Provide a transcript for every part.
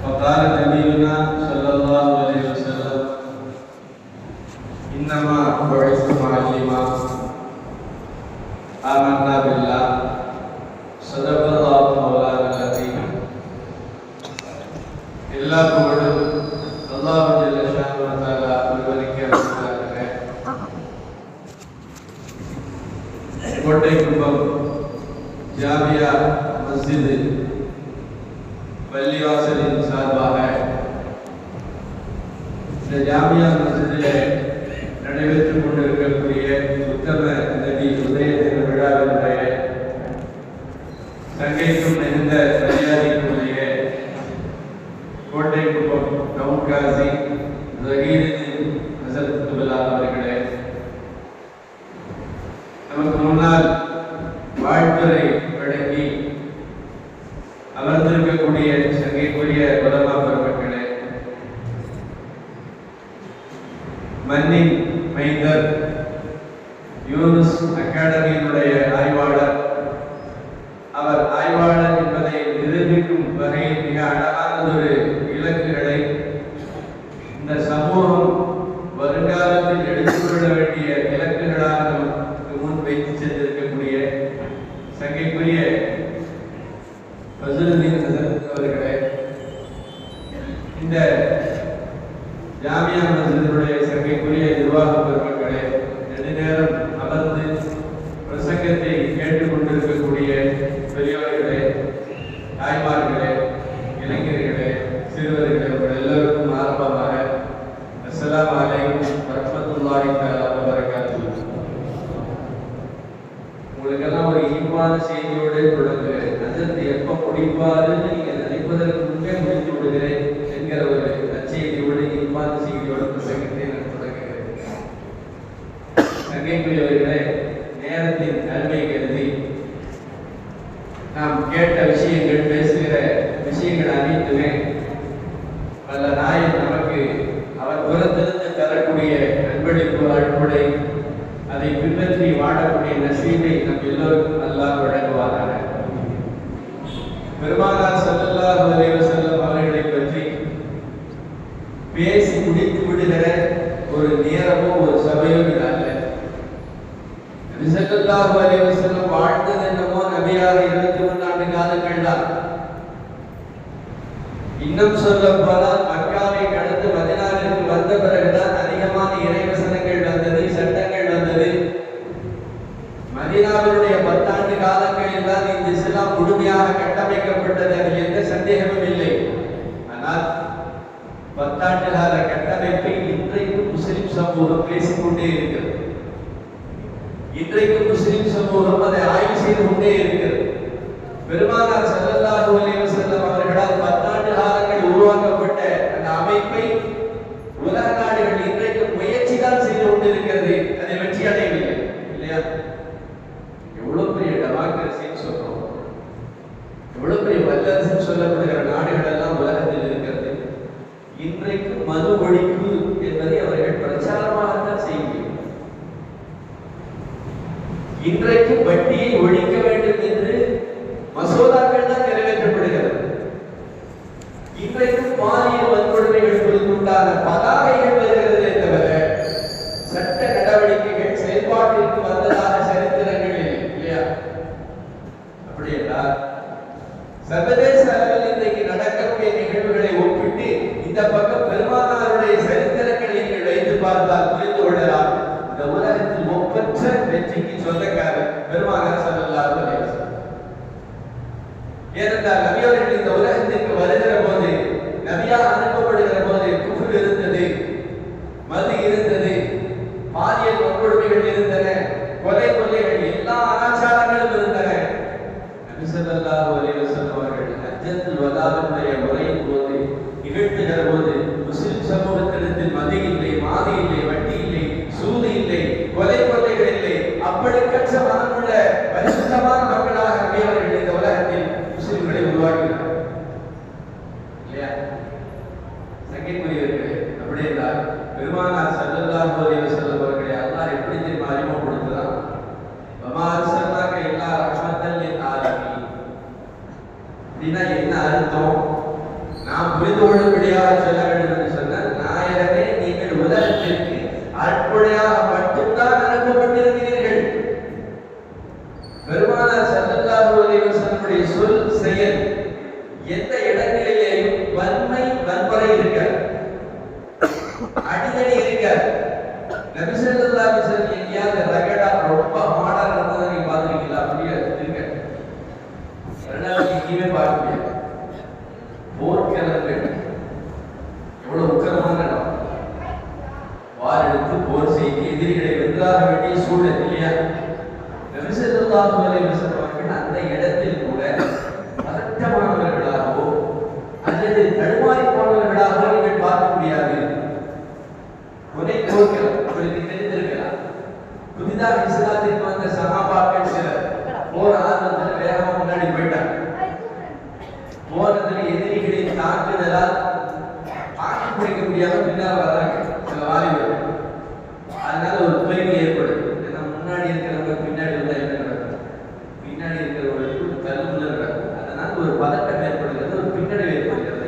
وقال نبينا صلى الله عليه وسلم إنما بعثت معلما آمنا بالله صدق الله مولانا العظيم எல்லா புகழும் அல்லாஹ் ஜல்ல ஷானஹு வ தஆலா ஒருவருக்கே உரித்தாகட்டும். கோட்டைக்குப்பம் ஜாமியா மஸ்ஜித் பள்ளிவாசலின் சார்பாக இந்த ஜாமியா மஸ்ஜிதிலே நடைபெற்றுக் கொண்டிருக்கக்கூடிய உத்தம நபி உதய தின விழாவினுடைய சங்கைக்கும் மிகுந்த மரியாதைக்குரிய கோட்டைக்குப்பம் டவுன் காசி ஜஹீருதீன் ஹசரத் குத்துபுல்லா அவர்களே, நமக்கு முன்னால் வாழ்த்துரை வழங்கி அமர்ந்திருக்கக்கூடிய சங்கைக்குரிய உலமா பெருமக்களே, மன்னின் மைந்தர் யூனுஸ் அகாடமியினுடைய ஆய்வாளர், அவர் ஆய்வாளர் என்பதை நிரூபிக்கும் வகையில் மிக அழகானதொரு இலக்குகளை இந்த சமூகம் வருங்காலத்தில் எடுத்துக்கொள்ள வேண்டிய இலக்குகளாக நமக்கு முன் வைத்து சென்றிருக்கக்கூடிய சங்கைக்குரிய ஃபஸ்லுதீன் ஹசரத் அவர்களே, இந்த ஜாமியா மஸ்ஜிதினுடைய சங்கைக்குரிய நிர்வாக பெருமக்களே, நெடுநேரம் அமர்ந்து பிரசங்கத்தை கேட்டுக்கொண்டிருக்கக்கூடிய பெரியவர்களே, தாய்மார்களே, இளைஞர்களே, சிறுவர்களே, உங்கள் எல்லோருக்கும் ஆரம்பமாக அஸ்ஸலாமு அலைக்கும் வரஹ்மத்துல்லாஹி தஆலா வ பரகாத்துஹு. உங்களுக்கெல்லாம் ஒரு ஈமான செய்தியோடு தொடங்குகிறேன். ஹஜ்ரத் எப்ப முடிப்பாருன்னு நீங்க நினைப்பதற்கு முன்பே முடித்து விடுகிறேன் என்கிற ஒரு நற்செய்தியோடு ஈமான செய்தியோடு பிரசங்கத்தை நான் தொடங்குகிறேன். சங்கைக்குரியவர்களே, நேரத்தின் நன்மை கருதி நாம் கேட்ட விஷயங்கள், பேசுகிற விஷயங்கள் அனைத்துமே வல்ல நாயன் நமக்கு அவர் புறத்திலிருந்து தரக்கூடிய அன்பளிப்பு அன்புடை, அதை பின்பற்றி வாழக்கூடிய நசீபை நம் எல்லோருக்கும் அல்லாஹ் வழங்குவாராக. பெருமானார் ஸல்லல்லாஹு அலைஹி வஸல்லம் அவர்களை பற்றி பேசி முடித்து விடுகிற ஒரு நேரமோ ஒரு சபையோ இது அல்ல. நபி ஸல்லல்லாஹு அலைஹி வஸல்லம் வாழ்ந்தது என்னமோ நபியாக 23 ஆண்டு காலங்கள் தான். இன்னும் சொல்ல போனால் மக்காவை கடந்து மதீனாவிற்கு வந்த பிறகுதான் அதிகமான இறைவசனங்கள் வந்தது, சட்டங்கள் வந்தது. மதீனாவினுடைய 10 ஆண்டு காலங்களில் தான் இந்த இஸ்லாம் முழுமையாக கட்டமைக்கப்பட்டது, அதில் எந்த சந்தேகமும் இல்லை. ஆனால் 10 ஆண்டு கால கட்டமைப்பை இன்றைக்கு முஸ்லிம் சமூகம் பேசிக்கொண்டே இருக்கிறது. இன்றைக்கு முஸ்லிம் சமூகம் அதை ஆய்வு செய்து கொண்டே இருக்கிறது. பெருமானார் ஸல்லல்லாஹு அலைஹி வஸல்லம் அவர்களால் 10 ஆண்டு காலங்கள் உருவாக்கப்பட்ட அந்த அமைப்பை உலக நாடுகள் இன்றைக்கு முயற்சி தான் செய்து கொண்டிருக்கிறது, அதை வெற்றி அடையவில்லை. இல்லையா? எவ்வளவு பெரிய டெமோக்ரஸின்னு சொல்றோம், எவ்வளவு பெரிய வல்லரசுன்னு சொல்லப்படுகிற நாடுகள் எல்லாம் உலகத்தில் இருக்கிறது. இன்றைக்கு மது ஒழிப்பு என்பதை அவர்கள் பிரச்சாரமாகத்தான் செய்கிறார்கள். இன்றைக்கு வட்டியை ஒழிக்க வேண்டும் என்று மசோதாக்கள் தான் நிறைவேற்றப்படுகிறது. இன்றைக்கு பாலியல் வன்கொடுமைகள் குறித்துண்டான பதாகைகள் வருகிறதே தவிர சட்ட நடவடிக்கைகள் செயல்பாட்டிற்கு வந்ததாக சரித்திரங்கள் இல்லையா? அப்படியெல்லாம் சர்வதேச அளவில் இன்றைக்கு நடக்கக்கூடிய நிகழ்வுகளை ஒப்பிட்டு இந்த பக்கம் பெருமானாருடைய சரித்திரங்களை நீங்கள் வைத்து பார்த்தால் புரிந்து கொள்ளலாம். இந்த உலகத்தில் ஒப்பற்ற வெற்றிக்கு சொந்தக்காரர் பெருமானார் ஸல்லல்லாஹு அலைஹி வஸல்லம். ஏனென்றால் நபி அவர்கள் இந்த உலகத்திற்கு வருகிற போது, நபியாக அனுப்பப்படுகிற போது குஃப்ர் இருந்தது, மது இருந்தது, பாலியல் வன்கொடுமைகள் இருந்தன, கொலை கொள்ளைகள், எல்லா அனாச்சாரங்களும் இருந்தன. நபி ஸல்லல்லாஹு அலைஹி வஸல்லம் அவர்கள் ஹஜ்ஜத்துல் வதாவுடைய உரையின் போது நிகழ்த்துகிற போது முஸ்லிம் சமூகத்திடத்தில் மது இல்லை, மாது இல்லை, வட்டி இல்லை, சூது இல்லை, கொலை கொள்ளைகள் இல்லை, அப்படிப்பட்ட மனமுள்ள பரிசுத்தமான மக்களாக நபி அவர்கள் இந்த உலகத்தில் முஸ்லிம்களை உருவாக்கினார். இல்லையா? சங்கைக்குரியவர்களே, அப்படி என்றால் பெருமானார் ஸல்லல்லாஹு அலைஹி வஸல்லம் அவர்களை அல்லாஹ் எப்படி தெரியுமா அறிமுகப்படுத்துகிறார்? வமா அர்ஸல்னாக இல்லா ரஹ்மத்தல் லில் ஆலமீன். அப்படின்னா என்ன அர்த்தம்? நாம் புரிந்து பார்த்து போர் செய்து எதிரிகளை வென்றாக வேண்டிய சூழல் இல்லையா? நபி ஸல்லல்லாஹு அலைஹி வஸல்லம் அவர்கள் அந்த இடத்தில் கூட பதற்றமானவர்களாகவோ அல்லது தடுமாறி போனவர்களாக நீங்கள் பார்க்க முடியாது. ஒரே போர்கள் உங்களுக்கு தெரிந்திருக்கலாம். புதிதாக இஸ்லாத்திற்கு வந்த சஹாபாக்கள் சிலர் போர் ஆரம்பத்தில் வேகமாக முன்னாடி போயிட்டாங்க. போனதில் எதிரிகளின் தாக்குதலால் தாக்கி பிடிக்க முடியாம பின்னால் வர்றாங்க சில வாலிபர்கள். அதனால ஒரு தொய்வு ஏற்படுது. முன்னாடி இருக்கிறவங்க பின்னாடி வந்தா என்ன நடக்கும்? பின்னாடி இருக்கிறவர்களுக்கு தள்ளுமுள்ள நடக்கும். அதனால ஒரு பதட்டம் ஏற்படுகிறது, ஒரு பின்னடைவு ஏற்படுகிறது.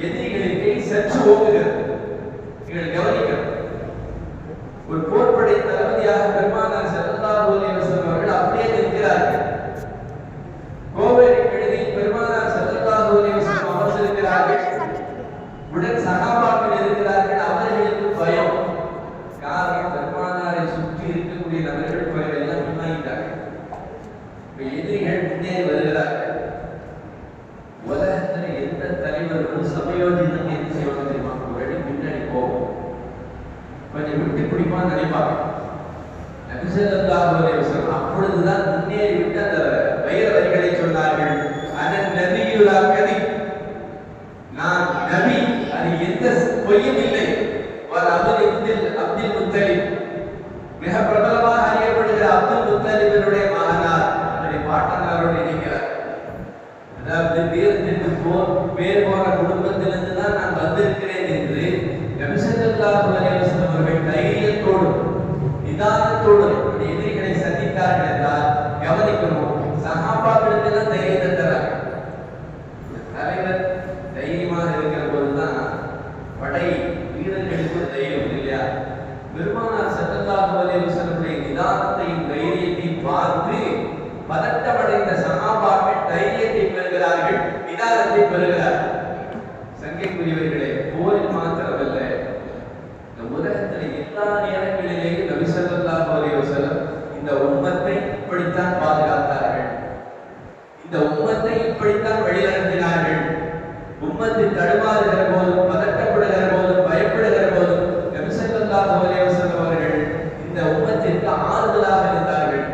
எதிரிகளின் கை சற்று ஓங்குகிறது. நீங்கள் கவனிக்கணும். ஒரு போர்ப்படை தளபதியாக பெருமானார் ஸல்லல்லாஹு அலைஹி வஸல்லம் அவர்கள் அப்படியே நிற்கிறார்கள். கோவேரி கழுதியில் பெருமானார் ஸல்லல்லாஹு அலைஹி வஸல்லம் அமர்ந்திருக்கிறார்கள். உடன் சஹாபாக்கள் இருக்கிறார்கள். அவர்களுக்கு பயம். காரணம், பெருமானாரை சுற்றி இருக்கக்கூடிய நபர்கள் பயம் எல்லாம் பின்னாகிட்டார்கள். எதிரிகள் முன்னே வருகிறார்கள். உலகத்தில் எந்த தலைவர்களும் சமயோஜிதம் என்ன செய்வாங்க தெரியுமா? ஒரு அடி பின்னாடி போகும், கொஞ்சம் விட்டு பிடிப்பான்னு நினைப்பாங்க. நபி ஸல்லல்லாஹு அலைஹி வஸல்லம் அப்பொழுதுதான் முன்னேறி விட்டு அந்த வைர வரிகளை சொன்னார்கள். அனன் நபியுல் கதீப், நான் நபி, அது எந்த பொய்யும் இல்லை. அப்துல் முத்தலிப், மிக பிரபலமாக அறியப்படுகிற அப்துல் முத்தலிபினுடைய மகனார், அவருடைய பாட்டனாரோடு இருக்கிறார். அதாவது வீரத்திற்கு பேர் போன குடும்பத்திலிருந்து தான் நான் வந்திருக்கிறேன் என்று நபி ஸல்லல்லாஹு அலைஹி வஸல்லம் அவர்கள் தைரியத்தோடு நிதானத்தோடு எதிரிகளை சந்தித்தார்கள் என்றால் கவனிக்கணும். சஹாபாக்களுக்கு எல்லாம் தைரியத்தை தராங்க. தலைவர் தைரியமாக இருக்கிற போதுதான் படை வீரர்களுக்கு தைரியம் இல்லையா? பெருமானார் ஸல்லல்லாஹு அலைஹி வஸல்லம் நிதானத்தையும் தைரியத்தையும் பார்த்து பதட்டமடைந்த சஹாபாக்கள் தைரியத்தை பெறுகிறார்கள், நிதானத்தை பெறுகிறார்கள். சங்கைக்குரியவர்களே, போரில் மாத்திரமல்ல, இந்த உலகத்தில் எல்லா நேரங்களிலேயும் நபி ஸல்லல்லாஹு அலைஹி வஸல்லம் இந்த உம்மத்தை இப்படித்தான் பாதுகாத்தார்கள். இந்த உம்மத்தை இப்படித்தான் வழிநடத்தினார்கள். உம்மத்தை தடுமாறுகிற போதும், பதட்டப்படுகிற போதும், பயப்படுகிற போதும் நபி ஸல்லல்லாஹு அலைஹி வஸல்லம் அவர்கள் இந்த உம்மத்திற்கு ஆறுதலாக இருந்தார்கள்.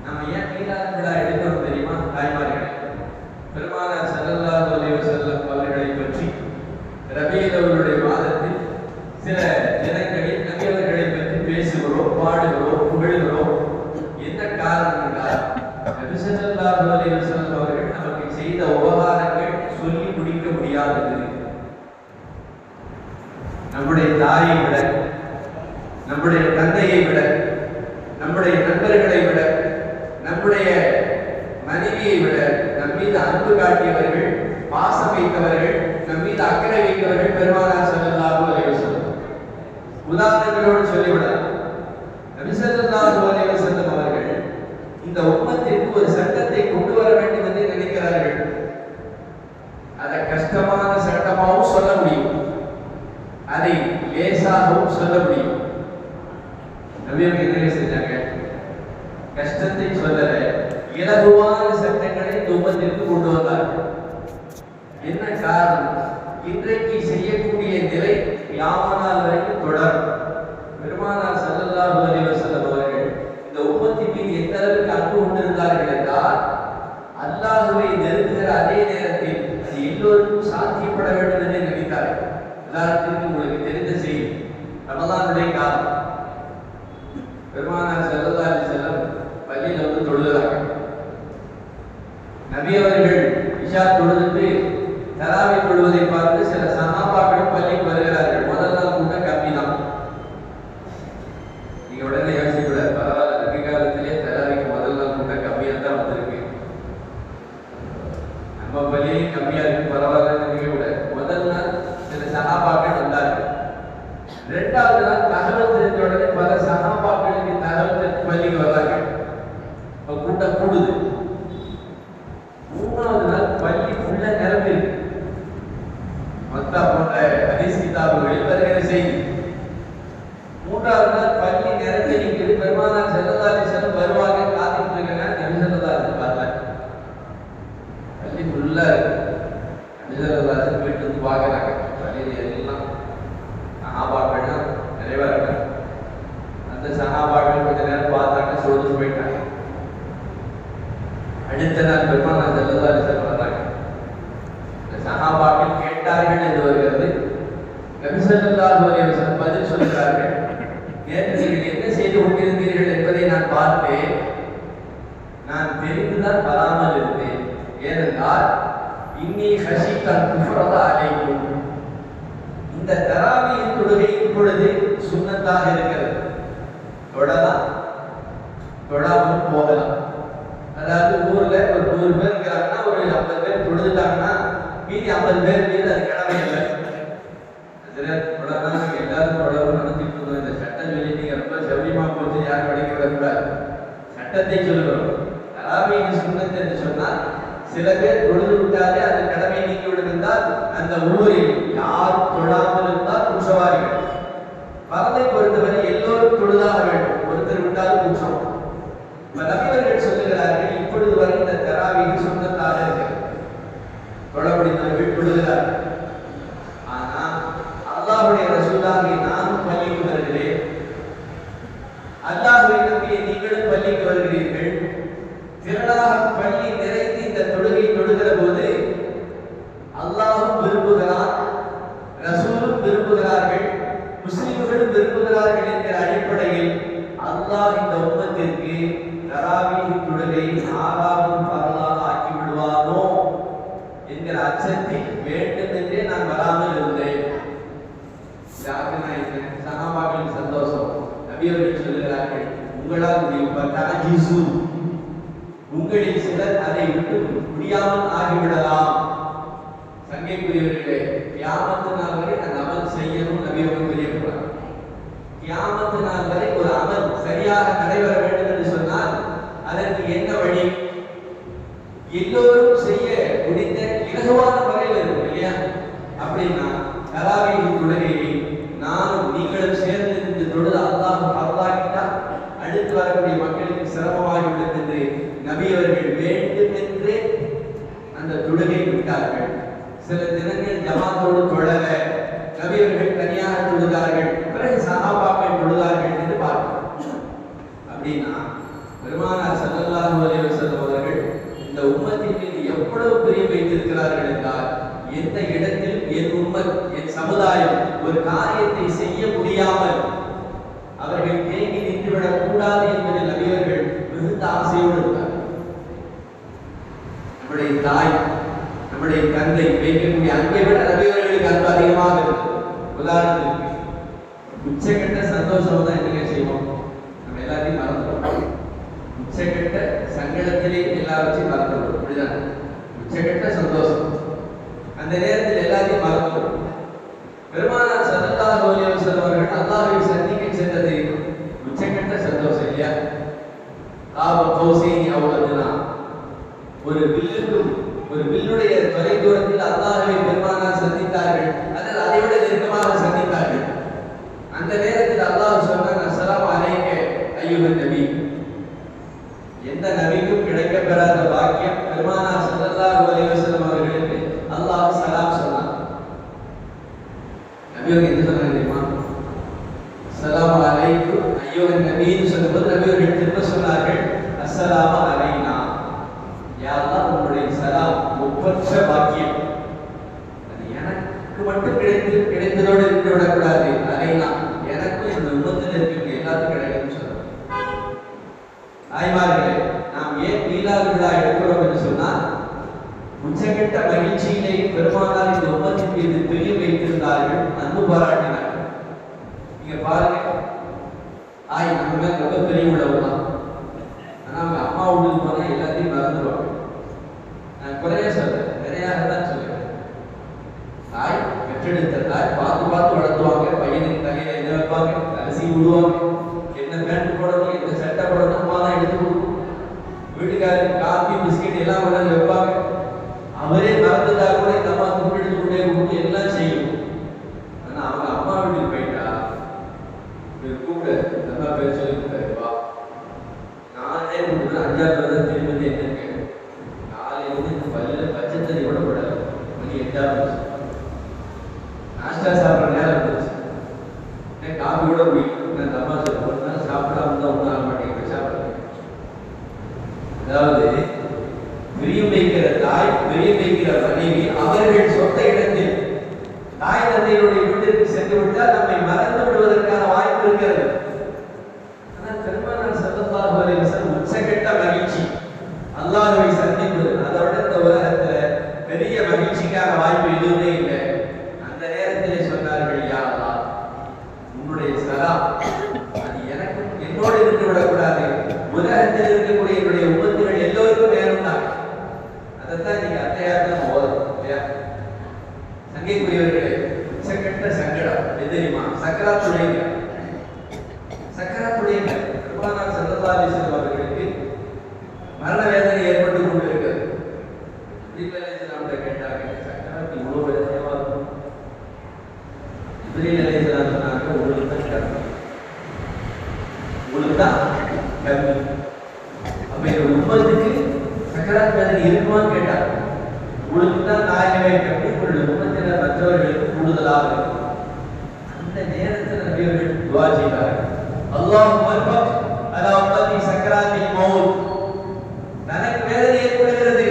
நம்ம ஏன் மீலாது விழா எடுக்கிறோம் தெரியுமா? தாய்மார்களே, பெருமானார் ஸல்லல்லாஹு அலைஹி வஸல்லம் அவர்களை பற்றி ரபீஉல் அவருடைய மாதத்தில் சில தினங்களில் நபி அவர்களை பற்றி பேசுகிறோம், பாடுகிறோம், புகழ்கிறோம். என்ன காரணம் என்றால், நபி ஸல்லல்லாஹு அலைஹி வஸல்லம் அவர்கள் நமக்கு செய்த உபகாரங்கள் சொல்லி முடிக்க முடியாதது. நம்முடைய தாயை விட, நம்முடைய தந்தையை விட, நம்முடைய நண்பர்களை விட, நம்முடைய மனைவியை விட நம் மீது அன்பு காட்டியவர்கள், பாசம் வைத்தவர்கள், நம் மீது அக்கறை வைத்தவர்கள் பெருமானார் ஸல்லல்லாஹு அலைஹி வஸல்லம். உதாரணங்களோடு சொல்லிவிடலாம். நபி ஸல்லல்லாஹு அலைஹி வஸல்லம் அவர்கள் இந்த உம்மத்திற்கு ஒரு சட்டத்தை கொண்டு வர வேண்டும் என்று நினைக்கிறார்கள். அதை கஷ்டமான சட்டமாகவும் சொல்ல முடியும், அதை லேசாகவும் சொல்ல முடியும். நபியவர்கள் என்ன செஞ்சாங்க? கஷ்டத்தை சொல்லல, இலகுவான சட்டங்களை இந்த உம்மத்திற்கு கொண்டு வந்தார்கள். என்ன காரணம்? இன்றைக்கு செய்யக்கூடிய நிலை கியாமத் வரைக்கும் தொடரும். பெருமானார் ஸல்லல்லாஹு அலைஹி வஸல்லம் அவர்கள் இந்த உம்மத்தின் மீது எந்த அளவுக்கு அன்பு கொண்டிருந்தார்கள் என்றால், அல்லாஹ்வை நெருங்குகிற அதே நேரத்தில் அது எல்லோருக்கும் சாத்தியப்பட வேண்டும் என்று நினைத்தார்கள். உதாரணத்திற்கு உங்களுக்கு தெரிந்த செய்தி, ரமலானுடைய காலம். பெருமானார் ஸல்லல்லாஹு அலைஹி வஸல்லம் பள்ளியில் வந்து தொழுகிறாங்க. நபி அவர்கள் இஷா தொழுது தராவி தொழுவதை பார்த்து சில சஹாபாக்கள் பள்ளிக்கு வருகிறார்கள். முதல் நாள் கூட்டம் கம்மி தான். நீங்க உடனே யோசிக்கூடாது, பரவாயில்ல, நபி காலத்திலே தராவிக்கு முதல் நாள் கூட்டம் கம்மியாக தான் வந்திருக்கு, நம்ம பள்ளியிலும் கம்மியா இருக்கு, பரவாயில்லன்னு நினைக்க கூடாது. முதல் நாள் சில சஹாபாக்கள் வந்தார்கள். இரண்டாவது நாள் தகவல் தெரிந்த உடனே பல சஹாபாக்களுக்கு தகவல் தெரிஞ்சு பள்ளிக்கு வர்றாங்க. கூட்டம் கூடுது. மூணாவது நாள் பள்ளி உள்ள நிரம்பி இருக்கு. மத்தா போன்ற ஹதீஸ் கிதாபுகளில் வருகிற செய்தி. மூன்றாவது நாள் பள்ளி நிரம்பி இருக்குது. பெருமானார் ஸல்லல்லாஹு அலைஹி வஸல்லம் வருவாங்க, காத்துட்டு இருக்காங்க. நபி ஸல்லல்லாஹு அலைஹி வஸல்லம் வரல. பள்ளி ஃபுல்லா இருக்கு. நபி ஸல்லல்லாஹு அலைஹி வஸல்லம் வீட்டுக்கு பார்க்கறாங்க. பள்ளியில எல்லாம் சஹாபாக்கள் நிறைவா இருக்காங்க. போயிட்டாங்க. அடுத்த நாள் பெருமானார் ஸல்லல்லாஹு அலைஹி வஸல்லம் வர்றாங்க. சஹாபாக்கள் கேட்டார்கள் என்று வருகிறது. நபி ஸல்லல்லாஹு அலைஹி வஸல்லம் பதில் சொல்கிறார்கள், நேற்று நீங்கள் என்ன செய்து கொண்டிருந்தீர்கள் என்பதை நான் பார்த்தேன். நான் தெரிந்துதான் வராமல் இருந்தேன். ஏனென்றால் இன்னி ஹஷீதன் குஃப்ரத அலைக்கும். இந்த தராவீஹ் தொழுகை இப்பொழுது சுன்னத்தாக இருக்கிறது. தொழலாம், தொழாமல் போகலாம். அதாவது ஊர்ல ஒரு 100 பேர் இருக்கிறாங்கன்னா ஒரு 50 பேர் தொழுதுட்டாங்கன்னா மீதி 50 பேர் மீது அது கடமை இல்லை. தொழலாம், எல்லாரும் தொழவும் நடத்திட்டு இருந்தோம். இந்த சட்டம் சொல்லி நீங்க ரொம்ப சௌரியமா போச்சு, யாரும் படிக்கிறது சட்டத்தை சொல்லுகிறோம். தராவீஹ் சுன்னத் என்று சொன்னால் சில பேர் தொழுது விட்டாலே அந்த கடமை நீங்கிவிடும் என்றால் அந்த ஊரில் யாரும் தொழாமல் இருந்தால் குற்றவாளிகள். பரதை பொறுத்தவரை எல்லோரும் தொழுதாக வேண்டும், ஒருத்தர் விட்டாலும் குற்றம். நபியவர்கள் சொல்லுகிறார்கள், இப்பொழுது வரை இந்த தராவீஹ் சுன்னத்தாக இருக்கிறது, தொழ முடிந்தவர்கள் தொழுகிறார்கள். ஆனால் அல்லாஹ்வுடைய ரசூலாகிய நானும் பள்ளிக்கு வருகிறேன், அல்லாஹ்வை நம்பிய நீங்களும் பள்ளிக்கு வருகிறீர்கள். திரளாக பள்ளி நிறைந்து இந்த தொழுகை தொழுகிற போது அல்லாஹ்வும் விரும்புகிறான், ரசூலும் விரும்புகிறார்கள், முஸ்லிம்களும் விரும்புகிறார்கள் என்கிற அடிப்படையில் அல்லாஹ் இந்த உம்மத்திற்கு தராவீஹ் தொழுகை 6வது ஃபர்லாக ஆக்கி விடுவானோ என்கிற அச்சத்தில் வேண்டும் என்றே நான் வராமல் இருந்தேன். சஹாபாக்களின் சந்தோஷம். நபியவர்கள் சொல்லுகிறார்கள், உங்களால் முடியும், உங்களில் சிலர் அதை விட்டு முடியாமல் ஆகிவிடலாம். சங்கைக்குரியவர்களே, கியாமத்து நாள் வரை அந்த அமல் செய்யணும் நபியவர்கள் தெரியப்படுறாங்க. கியாமத்து நாள் வரை ஒரு அமல் சரியாக நடைபெற வேண்டும் என்று சொன்னால் அதற்கு என்ன வழி? எல்லோரும் செய்ய முடிந்த இலகுவான முறையில் இருக்கும் இல்லையா? அப்படின்னா தராவீஹ் தொழுகையை நானும் நீங்களும் சேர்ந்து இந்த தொழுது அல்லாஹ் பரவாக்கிட்டால் அடுத்து வரக்கூடிய மக்களுக்கு சிரமமாகிவிடும் என்று நபியவர்கள் வேண்டும் என்று அந்த தொழுகை விட்டார்கள். சில தினங்கள் ஜமாத்தோடு தொழல நபியவர்கள் தனியாக தொழுதார்கள், பிறகு சஹாபாக்கள் தொழுதார்கள் என்று பார்க்கிறோம். அப்படின்னா பெருமானார் ஸல்லல்லாஹு அலைஹி வஸல்லம் அவர்கள் இந்த உம்மத்தின் மீது எவ்வளவு பிரியம் வைத்திருக்கிறார்கள் என்றால், எந்த இடத்தில் என் உம்மத், என் சமுதாயம் ஒரு காரியத்தை செய்ய முடியாமல் அவர்கள் தேங்கி நின்றுவிடக் கூடாது என்பதில் நபியவர்கள் மிகுந்த ஆசையோடு இருந்தார். நம்முடைய தாய், நம்முடைய தந்தை வைக்கக்கூடிய அன்பை விட நபியவர்களுக்கு அன்பு அதிகமாக இருக்கு. உதாரணத்துக்கு உச்சகட்ட சந்தோஷம் தான் என்ன செய்வோம், நம்ம எல்லாத்தையும் மறந்துடுவோம். உச்சகட்ட சங்கடத்திலே எல்லாவற்றையும் மறந்துடுவோம். அப்படிதான் உச்சகட்ட சந்தோஷம், அந்த நேரத்தில் எல்லாத்தையும் மறந்துடுவோம். பெருமானார் ஸல்லல்லாஹு அலைஹி வஸல்லம் அவர்கள் அல்லாஹ்வை சந்திக்க சென்றது உச்சகட்ட சந்தோஷம் இல்லையா? காப கௌசைனி அவ் அத்னா, ஒரு வில்லுடைய தொலை தூரத்தில் அல்லாஹ்வை பெருமானார் சந்தித்தார்கள், அல்லது அதை விட நெருக்கமாக சந்தித்தார்கள். அந்த நேரத்தில் அல்லாஹ் சொன்னான், அஸ்ஸலாமு அலைக்க அய்யுஹன் நபி. எந்த நபிக்கும் கிடைக்கப்பெறாத பாக்கியம் பெருமானார் ஸல்லல்லாஹு அலைஹி வஸல்லம் அவர்களுக்கு அல்லாஹ் சலாம் சொன்னான். நபியவர்கள் என்ன சொன்னாங்க தெரியுமா? அஸ்ஸலாமு அலைக்கும் அய்யுஹன் நபின்னு சொன்னபோது நபியவர்கள் திரும்ப சொன்னார்கள், அஸ்ஸலாமு அலைனா. யா அல்லாஹ், உன்னுடைய சலாம் ஒப்பற்ற பாக்கியம், அது எனக்கு மட்டும் கிடைத்ததோடு இருந்து விடக்கூடாது. அலைனா, எனக்கும் இந்த உம்மத்தில் இருக்கிற எல்லாத்துக்கும் கிடைக்கும்னு சொல்றாங்க. தாய்மார்களே, நாம் ஏன் மீலாது விழா எடுக்கிறோம் என்று சொன்னால், உச்சகட்ட மகிழ்ச்சியிலே பெருமானார் இந்த உம்மத்தின் மீது பிரியம் வைத்திருந்தார்கள், அன்பு பாராட்டினார்கள். நீங்க பாருங்க, தாய் நம்ம மேல ரொம்ப பெரிய உள்ளவங்க தான். ஆனா அவங்க அம்மா வீட்டுக்கு போனா எல்லாத்தையும் மறந்துடுவாங்க. நான் குறைய சொல்றேன், நிறையாக தான் சொல்றேன். தாய் பெற்றெடுத்த தாய் பார்த்து வளர்த்துவாங்க. பையனுக்கு தலையில என்ன வைப்பாங்க, அரிசி விடுவாங்க, என்ன பேண்ட் போடணும், என்ன சட்டை போடணும், அம்மா தான் எடுத்து கொடுக்கும். வீட்டுக்காரருக்கு காபி பிஸ்கெட் எல்லாம் கொண்டாந்து வைப்பாங்க. அவரே மறந்துட்டா கூட இந்த அம்மா துண்டு எடுத்து கொண்டே கொடுத்து எல்லாம் செய்யும். ஆனா அவங்க அம்மா வீட்டுக்கு போயிட்டா கூட நல்லா பேர் சொல்லி கொடுத்தாருப்பா, நானே உங்களுக்கு 5ஆவது தான் திரும்பி என்ன கேட்கும். காலையில இந்த பல்ல பச்சை தண்ணி கூட போடாது, மணி 8ஆவது நாஸ்டா சாப்பிட்ற நேரம் இருந்துச்சு. காபி கூட குடிக்கும். அந்த அம்மா சொல்ல ஒரு நாள் சாப்பிடாம தான் ஒன்றும் ஆக மாட்டேங்குது, சாப்பிடுறேன். சங்கைக்குரியவர்களே, உச்சக்கட்ட சங்கடம் எது தெரியுமா? சக்கராத்துடைய பெருமானார் ஸல்லல்லாஹு அலைஹி வஸல்லம் அவர்களுக்கு மரண வேதனை ஏற்பட்டு கொண்டிருக்கிறது. ஜிப்ரீல் அலைஹிஸ்ஸலாம் கேட்டாங்க, சக்கராத் இவ்வளவு வேதனையா இருக்கும்? ஜிப்ரீல் அலைஹிஸ்ஸலாம் சொன்னாங்க, உங்களுக்கு தான் கம்மி. அப்ப இந்த உம்மத்துக்கு சக்கராத் வேதனை இருக்குமான்னு கேட்டாங்க. உங்களுக்கு தான் நாயகமே கம்மி, உங்களுடைய உம்மத்தினர் மற்றவர்களுக்கு கூடுதலாக இருக்கும். அந்த நேரத்தில் நபியவர்கள் துஆ செய்தார்கள், அல்லாஹும்ம அர்ஃபக் அலா உம்மத்தி சக்கராத்தில் மௌத். தனக்கு வேதனை ஏற்படுகிறது,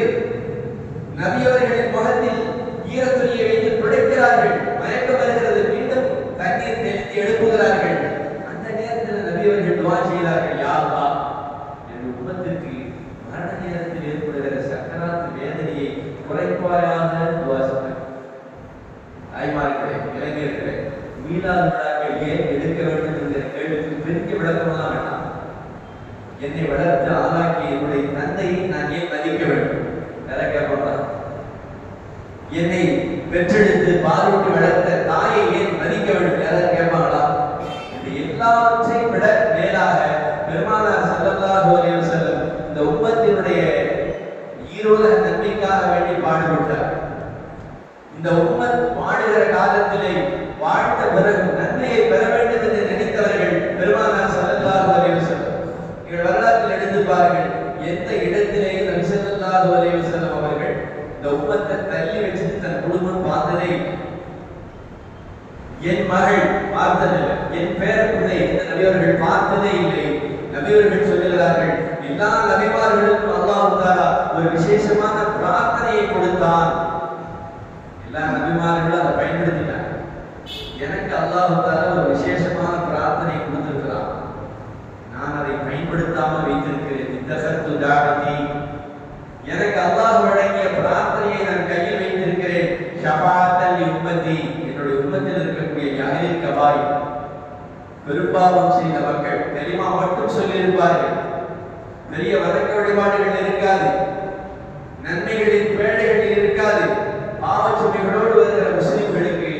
நபியவர்களின் முகத்தில் ஈரத்துணியை வைத்து துடைக்கிறார்கள், மயக்கம் வருகிறது, மீண்டும் தண்ணீர் தெளித்து எழுப்புகிறார்கள். அந்த நேரத்தில் நபியவர்கள் துஆ செய்தார்கள், யா அல்லாஹ், என் உம்மத்திற்கு மரண நேரத்தில் ஏற்படுகிற சக்கராத் வேதனையை குறைப்பாயாக துஆ செய்தார்கள். தாய்மார்களே, இளைஞர்களே, மீலாது விழாக்கள் ஏன் எடுக்க வேண்டும் என்கிற கேள்விக்கு பெரிய விளக்கமெல்லாம் வேண்டாம். என்னை வளர்த்து ஆளாக்கிய என்னுடைய தந்தையை நான் ஏன் மதிக்க வேண்டும்? வேற கேட்பாங்க. என்னை பெற்றெடுத்து பாலூட்டி வளர்த்த தாயை ஏன் மதிக்க வேண்டும்? யாராவது கேட்பாங்களா? இது எல்லாவற்றையும் விட மேலாக பெருமானார் ஸல்லல்லாஹு அலைஹி வஸல்லம் இந்த உம்மத்தினுடைய ஈரோத நன்மைக்காக வேண்டி பாடுபட்டார். இந்த உம்மத் வாழுகிற காலத்திலே வாழ்ந்த பிறகு நன்மையை பெற வேண்டும் என்று நினைத்தவர்கள் பெருமானார் ஸல்லல்லாஹு அலைஹி வஸல்லம். நீங்கள் வரலாற்றில் எடுத்து பாருங்கள், எந்த இடத்திலேயும் நபி ஸல்லல்லாஹு அலைஹி வஸல்லம் அவர்கள் இந்த உம்மத்தை தள்ளி வச்சுட்டு தன் குடும்பம் பார்த்ததே இல்லை. என் மகள் பார்த்ததில்லை, என் பேரப்பிள்ளை இந்த நபியவர்கள் பார்த்ததே இல்லை. நபியவர்கள் சொல்லுகிறார்கள், எல்லா நபிமார்களுக்கும் அல்லாஹ் தஆலா ஒரு விசேஷமான பிரார்த்தனையை கொடுத்தான். எல்லா நபிமார்களும் அதை பயன்படுத்தினாங்க. எனக்கு அல்லாஹ் தஆலா ஒரு விசேஷமான பிரார்த்தனை கொடுத்திருக்கிறான், நான் அதை பயன்படுத்தாமல் வைத்திருக்கிறேன். இத்தகத்து தாவதி, எனக்கு அல்லாஹ் வழங்கிய பிரார்த்தனையை நான் கையில் வைத்திருக்கிறேன். ஷஃபாஅத்தல் உம்மதி, என்னுடைய உம்மத்தில் இருக்கக்கூடிய யஹ்லில் கபாய், பெரும்பாவம் செய்த மக்கள் கலிமா மட்டும் சொல்லி இருப்பார்கள், பெரிய வணக்க வழிபாடுகள் இருக்காது, நன்மைகளின் பேழைகள் இருக்காது, பாவச்சுமைகளோடு வருகிற முஸ்லிம்களுக்கு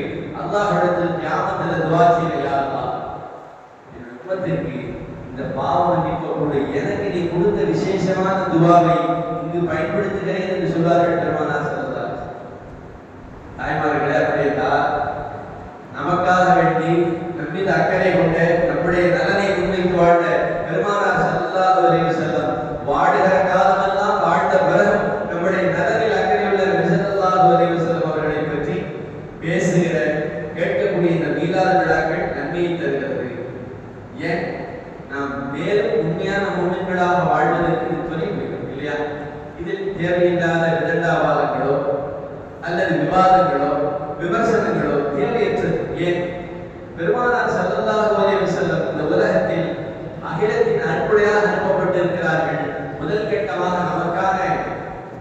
அல்லாஹ்விடத்தில் கியாமத்தில் துஆ செய்ய, யா அல்லாஹ், என் உம்மத்திற்கு இந்த பாவ மன்னிப்போடு எனக்கு நீ கொடுத்த விசேஷமான துஆவை இங்கு பயன்படுத்துகிறேன் என்று சொல்வார்கள் பெருமானார் ஸல்லல்லாஹு அலைஹி வஸல்லம். தாய்மார்களே, அப்படியா நமக்காக வேண்டி நம்மீது அக்கறை கொண்ட நம்முடைய நலனை முன்வைத்து வாழ்ந்த பெருமானார் ஸல்லல்லாஹு அலைஹி வஸல்லம் வாழுகிற காலமெல்லாம் வாழ்ந்த பிறகு நம்முடைய நலனில் அக்கறையுள்ள நபி ஸல்லல்லாஹு அலைஹி வஸல்லம் அவர்களை பற்றி பேசுகிற கேட்கக்கூடிய இந்த மீலாது விழாக்கள் நன்மையை தருகிறது. ஏன் நாம் மேலும் உண்மையான மூமின்களாக வாழ்வதற்கு இது துணை புரியும் இல்லையா? இதில் தேவையில்லாத விதண்டாவாதங்களோ அல்லது விவாதங்களோ விமர்சனங்களோ தேவையற்றது. ஏன் பெருமானார் ஸல்லல்லாஹு அலைஹி வஸல்லம் இந்த உலகத்தில் அகிலத்தின் அன்புடையாக அனுப்பப்பட்டிருக்கிறார்கள். முதல் கட்டமாக நமக்கான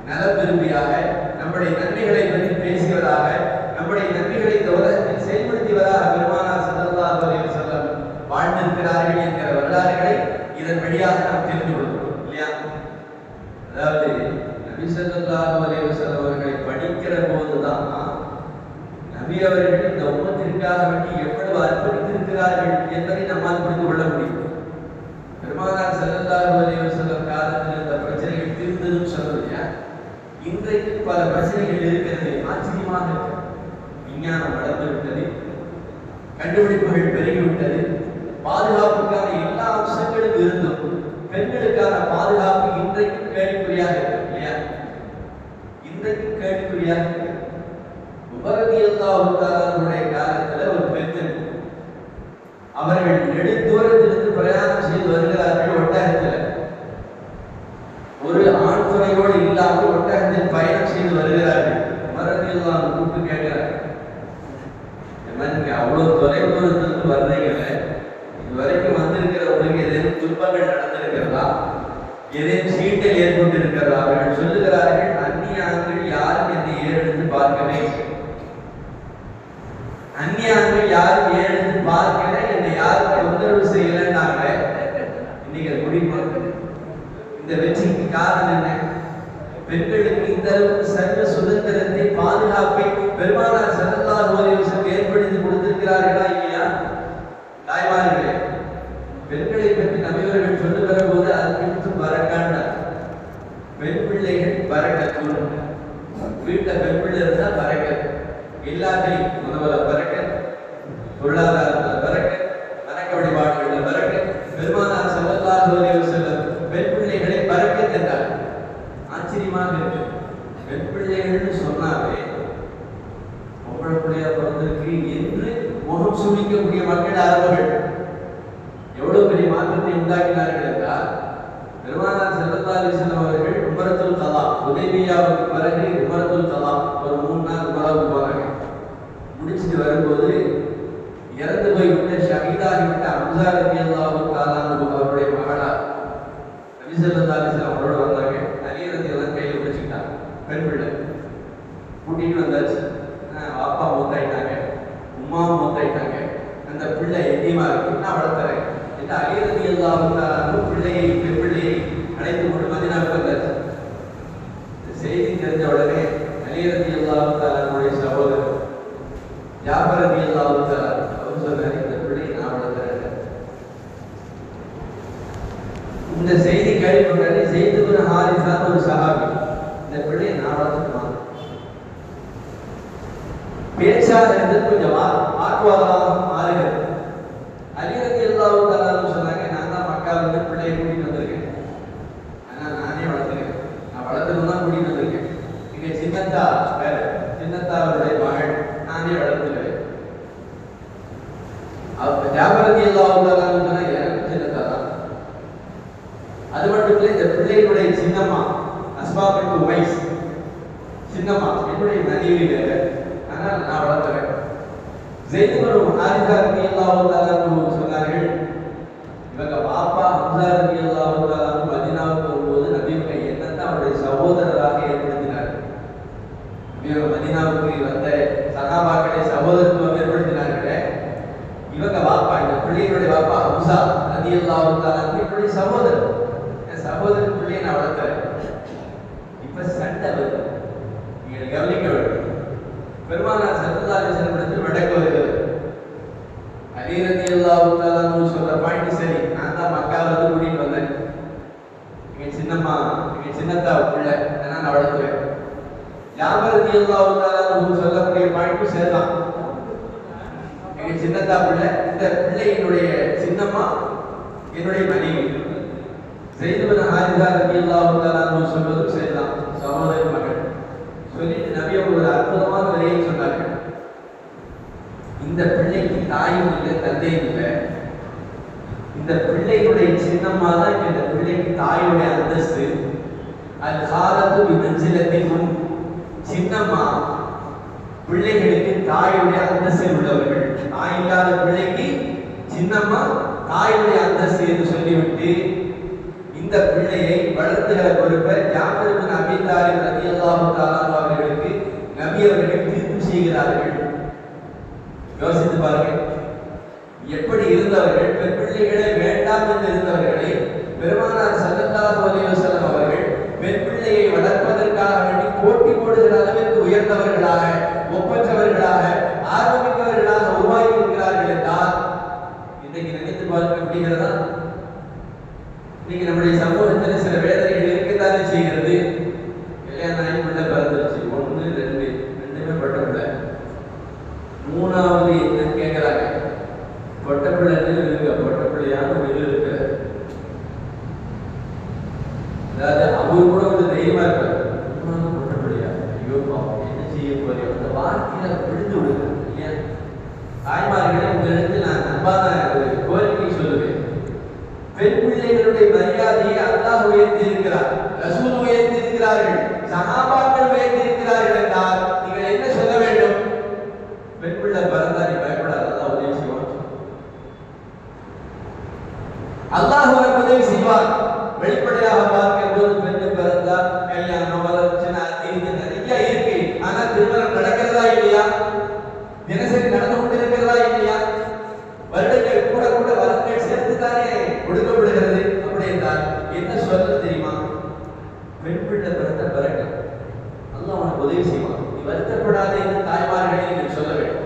நலப்பெருமையாக நம்முடைய நன்மைகளை பற்றி பேசியவராக, நம்முடைய நன்மைகளை இந்த உலகத்தில் செயல்படுத்தியவராக பெருமானார் ஸல்லல்லாஹு அலைஹி வஸல்லம் வாழ்ந்திருக்கிறார்கள் என்கிற வரலாறுகளை இதன் வழியாக நாம் தெரிந்து கொள்கிறோம் இல்லையா? அதாவது நபி ஸல்லல்லாஹு அலைஹி வஸல்லம் அவர்களை படிக்கிற போதுதான் நபி அவர்கள் இந்த உம்மத்திற்காக வேண்டி எவ்வளவு அர்ப்பணித்திருக்கிறார்கள் என்பதை நம்மால் புரிந்து கொள்ள முடியும். பெருமானார் ஸல்லல்லாஹு அலைஹி வஸல்லம் காலத்தில் இந்த பிரச்சனைகள் தீர்ந்ததும் சொல்லலையா? இன்றைக்கு பல பிரச்சனைகள் இருக்கிறது. ஆச்சரியமாக இருக்கு. விஞ்ஞானம் வளர்ந்து விட்டது, கண்டுபிடிப்புகள் பெருகிவிட்டது, பாதுகாப்புக்கான எல்லா அம்சங்களும் இருந்தும் பெண்களுக்கான பாதுகாப்பு இன்றைக்கு கேள்விக்குறியாக இருக்கு இல்லையா? இன்றைக்கு கேள்விக்குறியாக இருக்கு. உமர் ரலியல்லாஹு தஆலாவுடைய காலத்துல ஒரு பெண், அவர்கள் நெடுந்தூரத்திலிருந்து பிரயாணம் செய்து வருகிறார்கள் ஒட்டகத்தில். ஒரு ஆண் துணையோடு இல்லாமல் ஒட்டகத்தில் பயணம் செய்து வருகிறார்கள். உமர் ரலியல்லாஹு கூப்பிட்டு கேட்கிறார், நீங்க அவ்வளவு தொலைதூரத்திலிருந்து வர்றீங்கல்ல, இதுவரைக்கும் வந்திருக்கிற உங்களுக்கு ஏதேனும் துன்பங்கள் நடந்திருக்கிறதா, ஏதேனும் சீட்டல் ஏற்பட்டிருக்கிறதா? அவர்கள் சொல்லுகிறார்கள், அந்நிய ஆண்கள் யாரும் என்னை ஏறெடுத்து பார்க்கவே, அந்நிய ஆண்கள் யாரும் ஏறெடுத்து பார்க்கல, என்னை யாரும் தொந்தரவு செய்யலன்னாங்க. இன்னைக்கு முடிவு இந்த வெற்றிக்கு காரணம் என்ன? பெண்களுக்கு இந்த அளவுக்கு சர்வ சுதந்திரத்தை, பாதுகாப்பை பெருமானார் உணவுல பரக்கத், பொருளாதாரத்துல பரக்கத், வணக்க வழிபாடுகள்ல பரக்கத். பெருமானார் ஸல்லல்லாஹு அலைஹி வஸல்லம் பெண் பிள்ளைகளை பரக்கத் என்றார். ஆச்சரியமாக இருக்கு. பெண் பிள்ளைகள்னு சொன்னாவே பொம்பளை பிள்ளையா பிறந்திருக்கு என்று முகம் சுழிக்கக்கூடிய மக்கள் அரபர்கள் எவ்வளவு பெரிய மாற்றத்தை உண்டாக்கினார்கள் என்றால், பெருமானார் ஸல்லல்லாஹு அலைஹி வஸல்லம் அவர்கள் உம்ரத்துல் கலா, ஹுதைபியாவுக்கு பிறகு உம்ரத்துல் கலா ஒரு 3 நாள் உம்ராவுக்கு போனாங்க. முடிச்சுட்டு வரும்போது இறந்து போய்விட்ட ஷஹீதாகிவிட்ட ஹம்ஸா ரலியல்லாஹு தஆலா அவருடைய மகளா நபி ஸல்லல்லாஹு அலைஹி வஸல்லம் அவரோட வந்தாங்க. அலி ரலியல்லாஹு கையில பிடிச்சிட்டாங்க. பெண் பிள்ளை கூட்டிட்டு வந்தாச்சு. அப்பா மூத்தாயிட்டாங்க, உம்மா மூத்தாயிட்டாங்க, அந்த பிள்ளை எத்தியமா இருக்கு, நான் வளர்த்துறேன் என்று அலி ரலியல்லாஹு தஆலா பிள்ளையை பெண் பிள்ளையை அழைத்து கொண்டு மதீனாவுக்கு வந்தாச்சு. செய்தி தெரிஞ்ச உடனே அலி ரலியல்லாஹு தஆலாவுடைய சகோதரர் ஜாஃபர் ரலியல்லாஹு தஆலா அவர் சொன்னார், இந்த பிள்ளையை நான் வளர்த்துறேன். இந்த செய்தி கேள்விப்பட்டாலே ஸைத் இப்னு ஹாரிஸா ஒரு சஹாபி, இந்த பிள்ளையை நான் வளர்த்துமா பேச்சாக இருந்து கொஞ்சம் வாக்குவாதமாக மாறுகிறது. அலி ரலியல்லாஹு தஆலா சொன்னாங்க, நான் தான் மக்காவிலிருந்து பிள்ளையை கூட்டிட்டு வந்திருக்கேன், ஆனா நானே வளர்த்துக்கிறேன், நான் வளர்த்துன்னு தான் கூட்டிட்டு வந்திருக்கேன். இங்க சின்னத்தா வேற, சின்னத்தா அவருடைய மகள், நானே வளர்த்துக்கிறேன். ஜாஃபர் ரலியல்லாஹு தஆலா சொன்னா எனக்கு சின்னத்தா தான். அது மட்டும் இல்லை, இந்த பிள்ளைகளுடைய சின்னம்மா அஸ்மா பின்த் உமைஸ் சின்னம்மா என்னுடைய மனைவி வேற, ஆனால் நான் வளர்த்துறேன். ஸைத் இப்னு ஹாரிஸா ரலியல்லாஹு தஆலா சொன்னார்கள், இவங்க பாப்பா ஹம்ஸா ரலியல்லாஹு தஆலா மதீனாவுக்கு வரும்போது நபியுடைய எண்ணத்தை அவருடைய சகோதரராக ஏற்படுத்தினார். இவங்க மதீனாவுக்கு வந்த சஹாபாக்களை சகோதரத்துவம் ஏற்படுத்தினார்களே, இவங்க பாப்பா, இந்த பிள்ளைகளுடைய பாப்பா ஹம்ஸா ரலியல்லாஹு தஆலா என்னுடைய சகோதரர், என் சகோதரன் பிள்ளையை நான் வளர்த்துறேன். இப்ப சண்டை வருது, நீங்கள் கவனிக்க வேண்டும். பெருமானார் ஸல்லல்லாஹு அலைஹி வஸல்லம் வடக்கு வருகிறது. அலி ரலியல்லாஹு தஆலா சொல்ற பாயிண்ட் சரி, நான் தான் மக்கால இருந்து கூட்டிட்டு வந்தேன், எங்க சின்னம்மா எங்க சின்னத்தா பிள்ளை, நான் வளர்த்துறேன். ஜாஃபர் ரலியல்லாஹு தஆலா சொல்லக்கூடிய பாயிண்ட் சரிதான், எங்க சின்னத்தா பிள்ளை, இந்த பிள்ளை என்னுடைய சின்னம்மா, என்னுடைய மனைவி. ஸைத் இப்னு ஹாரிஸா ரலியல்லாஹு தஆலா சொல்வதும் சரிதான், சகோதரன் மகள். சொல்லிட்டு நபி அவங்க ஒரு அற்புதமான வரியை சொன்னார்கள், இந்த பிள்ளைக்கு தாயும் இல்லை தந்தையும் இல்லை, இந்த பிள்ளையுடைய சின்னம்மா தான் இந்த பிள்ளைக்கு தாயுடைய அந்தஸ்து. அது காலத்து விமஞ்சிலத்தின் சின்னம்மா பிள்ளைகளுக்கு தாயுடைய அந்தஸ்து உள்ளவர்கள். தாய் இல்லாத பிள்ளைக்கு சின்னம்மா தாயுடைய அந்தஸ்து என்று சொல்லிவிட்டு இந்த பிள்ளையை வளர்த்துகிற பொறுப்பை ஜாஃபர் இப்னு அபீ தாலிப் ரலியல்லாஹு தஆலா அவர்களுக்கு நபி அவர்கள் தீர்ப்பு செய்கிறார்கள். யோசித்து பாருங்கள், எப்படி இருந்தவர்கள், பெண் பிள்ளைகளை வேண்டாம் என்று இருந்தவர்களை பெருமானார் ஸல்லல்லாஹு அலைஹி வஸல்லம் அவர்கள் பெண் பிள்ளையை வளர்ப்பதற்காக வேண்டி போட்டி போடுகிற அளவிற்கு உயர்ந்தவர்களாக, ஒப்பற்றவர்களாக, ஆர்வமிக்கவர்களாக உருவாக்கி இருக்கிறார்கள் என்றால் இன்றைக்கு நினைத்து பார்க்க முடிகிறதா? இன்னைக்கு நம்முடைய சமூகத்தில் சில வேதனைகள் இருக்கத்தானே செய்கிறது. கல்யாணம் ஆகி பிள்ளை பிறந்துருச்சு, 1 2 ரெண்டுமே பொட்ட பிள்ளை, 3வது என்னன்னு கேட்கிறாங்க. பொட்ட பிள்ளைன்னு இருக்க, பொட்ட பிள்ளையான வெளியில் இருக்கிறார். அதாவது அவரு கூட வந்து தைரியமா இருக்காரு, பொட்ட பிள்ளையா, ஐயோ பாவம் என்ன செய்ய போறீங்க, அந்த வார்த்தையில விழுந்து விடுங்க. இல்லையா தாய்மார்களே, உங்களிடத்தில் நான் அன்பான ஒரு கோரிக்கை சொல்லுவேன். பெண் பிள்ளைகளுடைய மரியாதையை அல்லாஹ் உயர்த்தி இருக்கிறார், ரசூல் உயர்த்தி இருக்கிறார்கள், சஹாபாக்கள் உயர்த்தி இருக்கிறார்கள் என்றால் நீங்கள் என்ன சொல்ல வேண்டும்? பெண் பிள்ளை பிறந்தா நீ பயப்படாத, அல்லாஹ் உதவி செய்வான். அல்லாஹ் உனக்கு உதவி செய்வான். வெளிப்படையாக பார்க்கும் போது பெண்ணு பிறந்தா கல்யாணம் வளர்ச்சினா இது நிறைய இருக்கு. ஆனா திருமணம் நடக்கிறதா இல்லையா? தினசரி நடந்து கொண்டிருக்கிறதா இல்லையா? வருடங்கள் கூட கூட வரங்கள் சேர்த்துத்தானே கொடுக்கப்படுகிறது. அப்படி என்றால் என்ன சொல்ல தெரியுமா? பெண் பிள்ளை பிறந்த பிறகு அல்லாஹ் உனக்கு உதவி செய்வான். நீ வருத்தப்படாதே என்று தாய்மார்களை நீங்கள் சொல்ல வேண்டும்.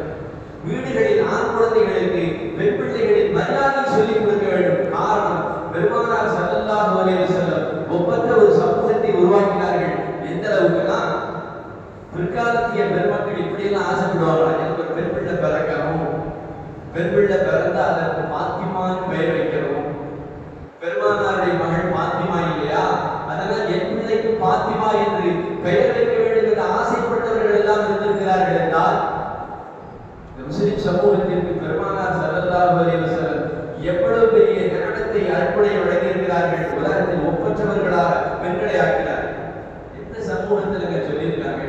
வீடுகளில் ஆண் குழந்தைகளுக்கு பெண் பிள்ளைகளின் மரியாதை சொல்லிக் கொடுக்க வேண்டும். காரணம், பெருமானார் ஸல்லல்லாஹு அலைஹி வஸல்லம் ஒப்பற்ற ஒரு சமூகத்தை உருவாக்கினார்கள். எந்த அளவுக்குனா பிற்காலத்திய பெருமக்கள் இப்படியெல்லாம் ஆசைப்படுவாங்க. எனக்கு ஒரு பெண் பிள்ளை பிறந்தா அதற்கு பாத்திமான்னு பெயர் வைக்கிறோம். பெருமானாருடைய மகள் பாத்திமா இல்லையா, அதனால் என் பிள்ளைக்கு பாத்திமா என்று பெயர் வைக்க வேண்டும் என்று ஆசைப்பட்டவர்கள் எல்லாம் இருந்திருக்கிறார்கள் என்றால், முஸ்லிம் சமூகத்திற்கு பெருமானார் ஸல்லல்லாஹு அலைஹி வஸல்லம் எவ்வளவு பெரிய ஞானத்தை அற்புடைய வழங்கியிருக்கிறார்கள். உலகத்தில் ஒப்பற்றவர்களாக பெண்களை ஆக்கினார்கள். எந்த சமூகத்தில் சொல்லியிருக்காங்க,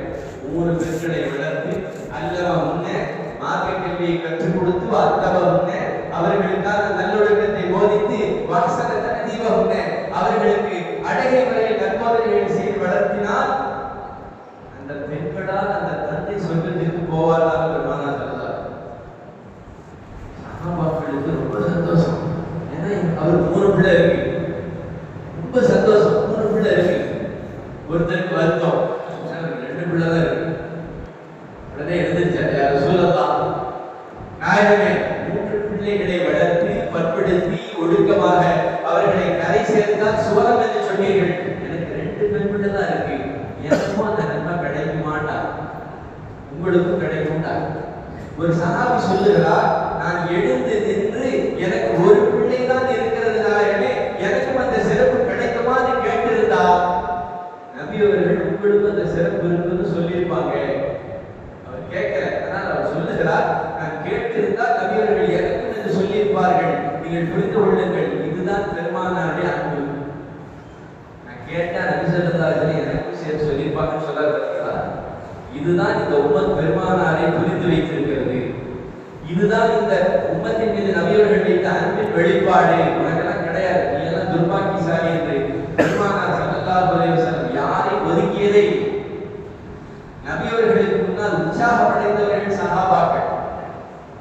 3 பெண்களை வளர்த்து அல்லவா முன்னே மார்க்க கல்வியை கற்றுக் கொடுத்து அத்தவ முன்னே அவர்களுக்கான நல்லொழுக்கத்தை போதித்து வசன தனதீவ முன்னே அவர்களுக்கு அழகை முறையில் கற்பவர்கள் செய்து வளர்த்தினால் அந்த பெண்களால் அந்த தந்தை சொர்க்கத்திற்கு போவார்கள் பெருமானார் ஸல்லல்லாஹு அலைஹி வஸல்லம். சஹாபாக்களுக்கு ரொம்ப சந்தோஷம். ஏன்னா அவருக்கு 3 பிள்ளை இருக்கு. ரொம்ப சந்தோஷம். 3 பிள்ளை இருக்கு. ஒருத்தருக்கு வருத்தம், 2 பிள்ளை தான் இருக்கு. உடனே எழுந்திருச்சார், யா ரசூலல்லாஹ், நாயகமே 3 பிள்ளைகளை வளர்த்து பற்படுத்தி ஒழுக்கமாக அவர்களை கரை சேர்த்தால் சுவனம் என்று சொன்னீர்கள். எனக்கு 2 பெண் பிள்ளை தான் இருக்கு. எனக்கும் அந்த நன்மை கிடைக்குமாண்டா, உங்களுக்கும் கிடைக்கும்டா. ஒரு சஹாபி சொல்லுகிறார், நான் எழுந்து நின்று எனக்கு ஒரு பிள்ளை தான் இருக்கிறது நாயகமே, எனக்கும் அந்த சிறப்பு கிடைக்குமான்னு கேட்டிருந்தா நபி அவர்கள் உங்களுக்கு அந்த சிறப்பு இருக்குன்னு சொல்லியிருப்பாங்க. அவர் கேட்கல, ஆனால் அவர் சொல்லுகிறார், நான் கேட்டிருந்தால் நபி அவர்கள் எனக்கும் என்று சொல்லியிருப்பார்கள். நீங்கள் புரிந்து கொள்ளுங்கள், இதுதான் பெருமானாருடைய அன்பு. நான் கேட்டா நபி ஸல்லல்லாஹு அலைஹி வஸல்லம் எனக்கும் சேர்த்து சொல்லியிருப்பாங்கன்னு சொல்லாதீங்களா? இதுதான் இந்த உம்மத் பெருமானாரை புரிந்து வைத்திருக்கிறது. இதுதான் இந்த உம்மத்தின் மீது நபி அவர்கள் வைத்த அன்பின் வெளிப்பாடு. உனக்கெல்லாம் கிடையாது, நீ எல்லாம் துர்பாக்கியசாலி என்று பெருமானார் ஸல்லல்லாஹு அலைஹி வஸல்லம் யாரை ஒதுக்கியதை. நபி அவர்களுக்கு முன்னால் உற்சாகமடைந்தவர்கள் சஹாபாக்கள்,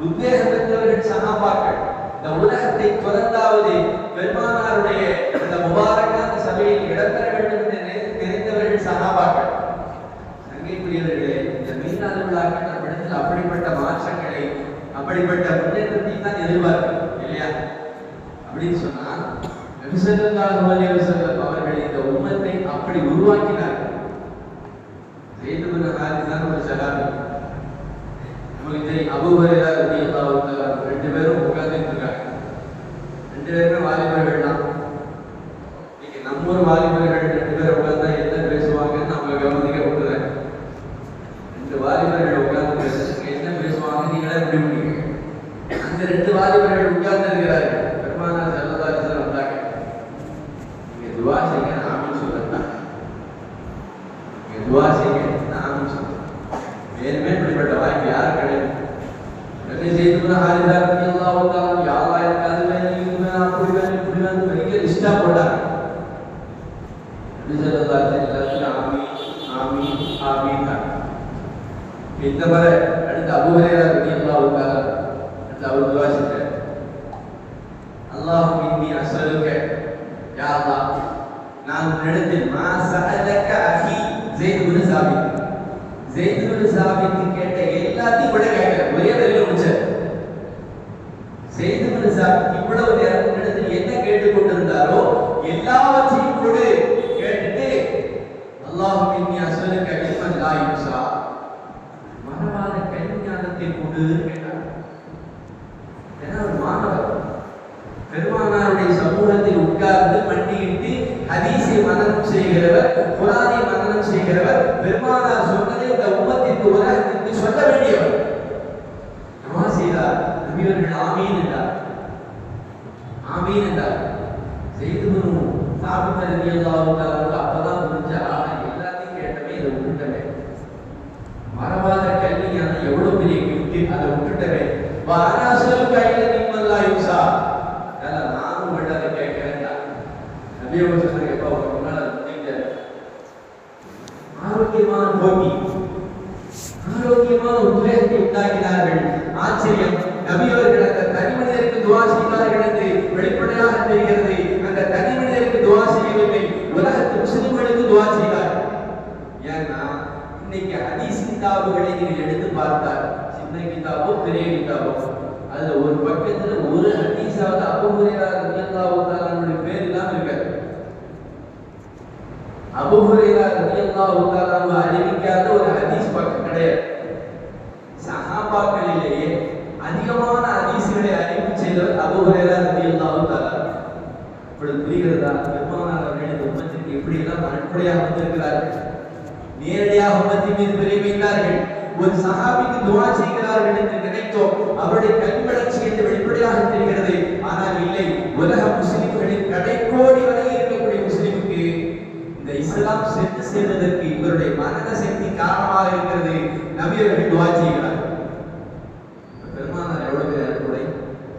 உத்வேகம் பெற்றவர்கள் சஹாபாக்கள். இந்த உலகத்தை துறந்தாவது பெருமானாருடைய இந்த முபாரக்கான சபையில் இடம்பெற வேண்டும் என்று நினைத்தவர்கள் சஹாபாக்கள். சங்கைக்குரியவர்களே, இந்த மீனாது விழாக்கள் நம்மிடத்தில் அப்படிப்பட்ட மாற்றங்களை, அப்படிப்பட்ட முன்னேற்றத்தை தான் எதிர்பார்க்கிறோம் இல்லையா? அப்படின்னு சொன்னா நபி ஸல்லல்லாஹு அலைஹி வஸல்லம் அவர்கள் இந்த உம்மத்தை அப்படி உருவாக்கினார்கள். ஸைத் இப்னு ஹாரிஸான ஒரு சஹாபி, நமக்கு தெரியும், அபூ ஹுரைரா ரலியல்லாஹு தஆலா 2 பேரும் உட்கார்ந்துட்டு இருக்காங்க. 2 பேருமே வாலிபர்கள் தான். இன்னைக்கு நம்ம ஒரு வாலிபர்கள் 2 பேர் உட்கார்ந்தா என்ன பேசுவாங்கன்னு நம்ம கவனிக்க விட்டுறேன். 2 வாலிபர்கள் உட்கார்ந்து பேசுறதுக்கு என்ன பேசுவாங்க நீங்களே முடிவு பண்ணிக்கங்க. அந்த 2 வாலிபர்கள் உட்கார்ந்து இருக்கிறார்கள். பெருமானார் ஸல்லல்லாஹு அலைஹி வஸல்லம் வந்தாங்க, நீங்க துஆ செய்யுங்க, ஆமீன் சொல்லுங்க. நீங்க துஆ செய்யுங்க, ஆமீன் சொல்லுங்க. வேறுமே இப்படிப்பட்ட வாய்ப்பு யாரும் கிடையாது. ஸைத் இப்னு ஹாரிஸா ரலியல்லாஹு தஆலா யா அல்லாஹ் எனக்கு அது வேணும், இது வேணும், அப்படி வேணும், இப்படி வேணும் பெரிய லிஸ்டா போட்டாங்க. நபி ஸல்லல்லாஹு அலைஹி வஸல்லம் ஆமீன் ஆமீன் ஆமீன். இந்த முறை அடுத்து அபூ ஹுரைரா ரலியல்லாஹு தஆலா அடுத்து அவர் துஆ செய்தார், அல்லாஹும்ம இன்னி அஸ்அலுக, யா அல்லாஹ் நான் உன்னிடத்தில் மா சஅலக அஹி ஸைத் இப்னு சாபித், ஸைத் இப்னு சாபித் கேட்ட எல்லாத்தையும் விட கேட்கிறேன். ஒரே வரியில முடிச்சார். ஸைத் இப்னு சாபித் இவ்வளவு நேரம் உன்னிடத்தில் என்ன கேட்டுக்கொண்டிருந்தாரோ எல்லாவற்றையும் கொடு கேட்டுட்டு, அல்லாஹும்ம இன்னி அஸ்அலுக இல்மன் லா யுஹ்ஸா, மறவாத கல்விஞானத்தை கொடு கேட்டார். ஏன்னா ஒரு மாணவர் பெருமானாருடைய சமூகத்தில் உட்கார்ந்து மண்டியிட்டு ஹதீஸை மனனம் செய்கிறவர், குர்ஆனை மனனம் செய்கிறவர், பெருமானார் சொன்னதை இந்த உம்மத்திற்கு உலகத்திற்கு சொல்ல வேண்டியவர். துஆ செய்தார். நபி அவர்கள் ஆமீன் என்றார். ஆமீன் என்றார். ஸைத் இப்னு சாபித் ரலியல்லாஹு தஆலா அப்பதான் புரிஞ்சா, எல்லாத்தையும் கேட்டவே இதை விட்டுட்டவே, மறவாத கல்வி ஞானம் எவ்வளவு பெரிய கிஃப்ட், அதை விட்டுட்டவே. வாராசல் கையில நிம்மல்லா யுஸா, அதனால நானும் உங்கள்ட்ட அதை கேட்கிறேன்டா. நபி அவர்கள் சொன்னாங்க, எப்பா உங்க முன்னால நீங்க ஆரோக்கியமான போட்டி, ஆரோக்கியமான உத்வேகத்தை உண்டாக்கினார்கள். ஆச்சரியம், நபி அவர்கள் அந்த தனி மனிதருக்கு துஆ செய்தார்கள் என்று வெளிப்படையாக தெரிகிறது. அந்த தனி மனிதருக்கு துஆ செய்யவில்லை, உலகத்து முஸ்லிம்களுக்கு துஆ செய்தார்கள். ஏன்னா இன்னைக்கு ஹதீஸ் கிதாபுகளை நீங்கள் எடுத்து பார்த்தால், சின்ன கிதாபோ பெரிய கிதாபோ, அதுல ஒரு பக்கத்துல ஒரு ஹதீஸாவது அபூ ஹுரைரா ரலியல்லாஹு தஆலாவுடைய பேர் இல்லாம இருக்காது. அபூ ஹுரைரா ரலியல்லாஹு தஆலா அறிவிக்காத ஒரு ஹதீஸ் பக்கம் கிடையாது. சஹாபாக்களிலேயே அதிகமான ஹதீஸ்களை அறிவிப்பு செய்தவர் அபூ ஹுரைரா ரலியல்லாஹு தஆலா. இப்படி புரிகிறதா? பெருமானார் அவர்கள் இந்த உம்மத்திற்கு எப்படி எல்லாம் அன்புடையாக வந்திருக்கிறார்கள். நேரடியாக உம்மத்தின் மீது பிரிவித்தார்கள். ஒரு சஹாபிக்கு துஆ செய்கிறார்கள் என்று நினைத்தோம். அவருடைய கண்வளர்ச்சி என்று வெளிப்படையாக தெரிகிறது. ஆனால் இல்லை, உலக முஸ்லிம்களின் கடைக்கோடி வரை இருக்கக்கூடிய முஸ்லிமுக்கு இந்த இஸ்லாம் சென்று சேர்வதற்கு இவருடைய மனத சக்தி காரணமாக இருக்கிறது. நபி அவர்கள் துஆ செய்கிறார்கள். பெருமானார் எவ்வளவு அன்புடை!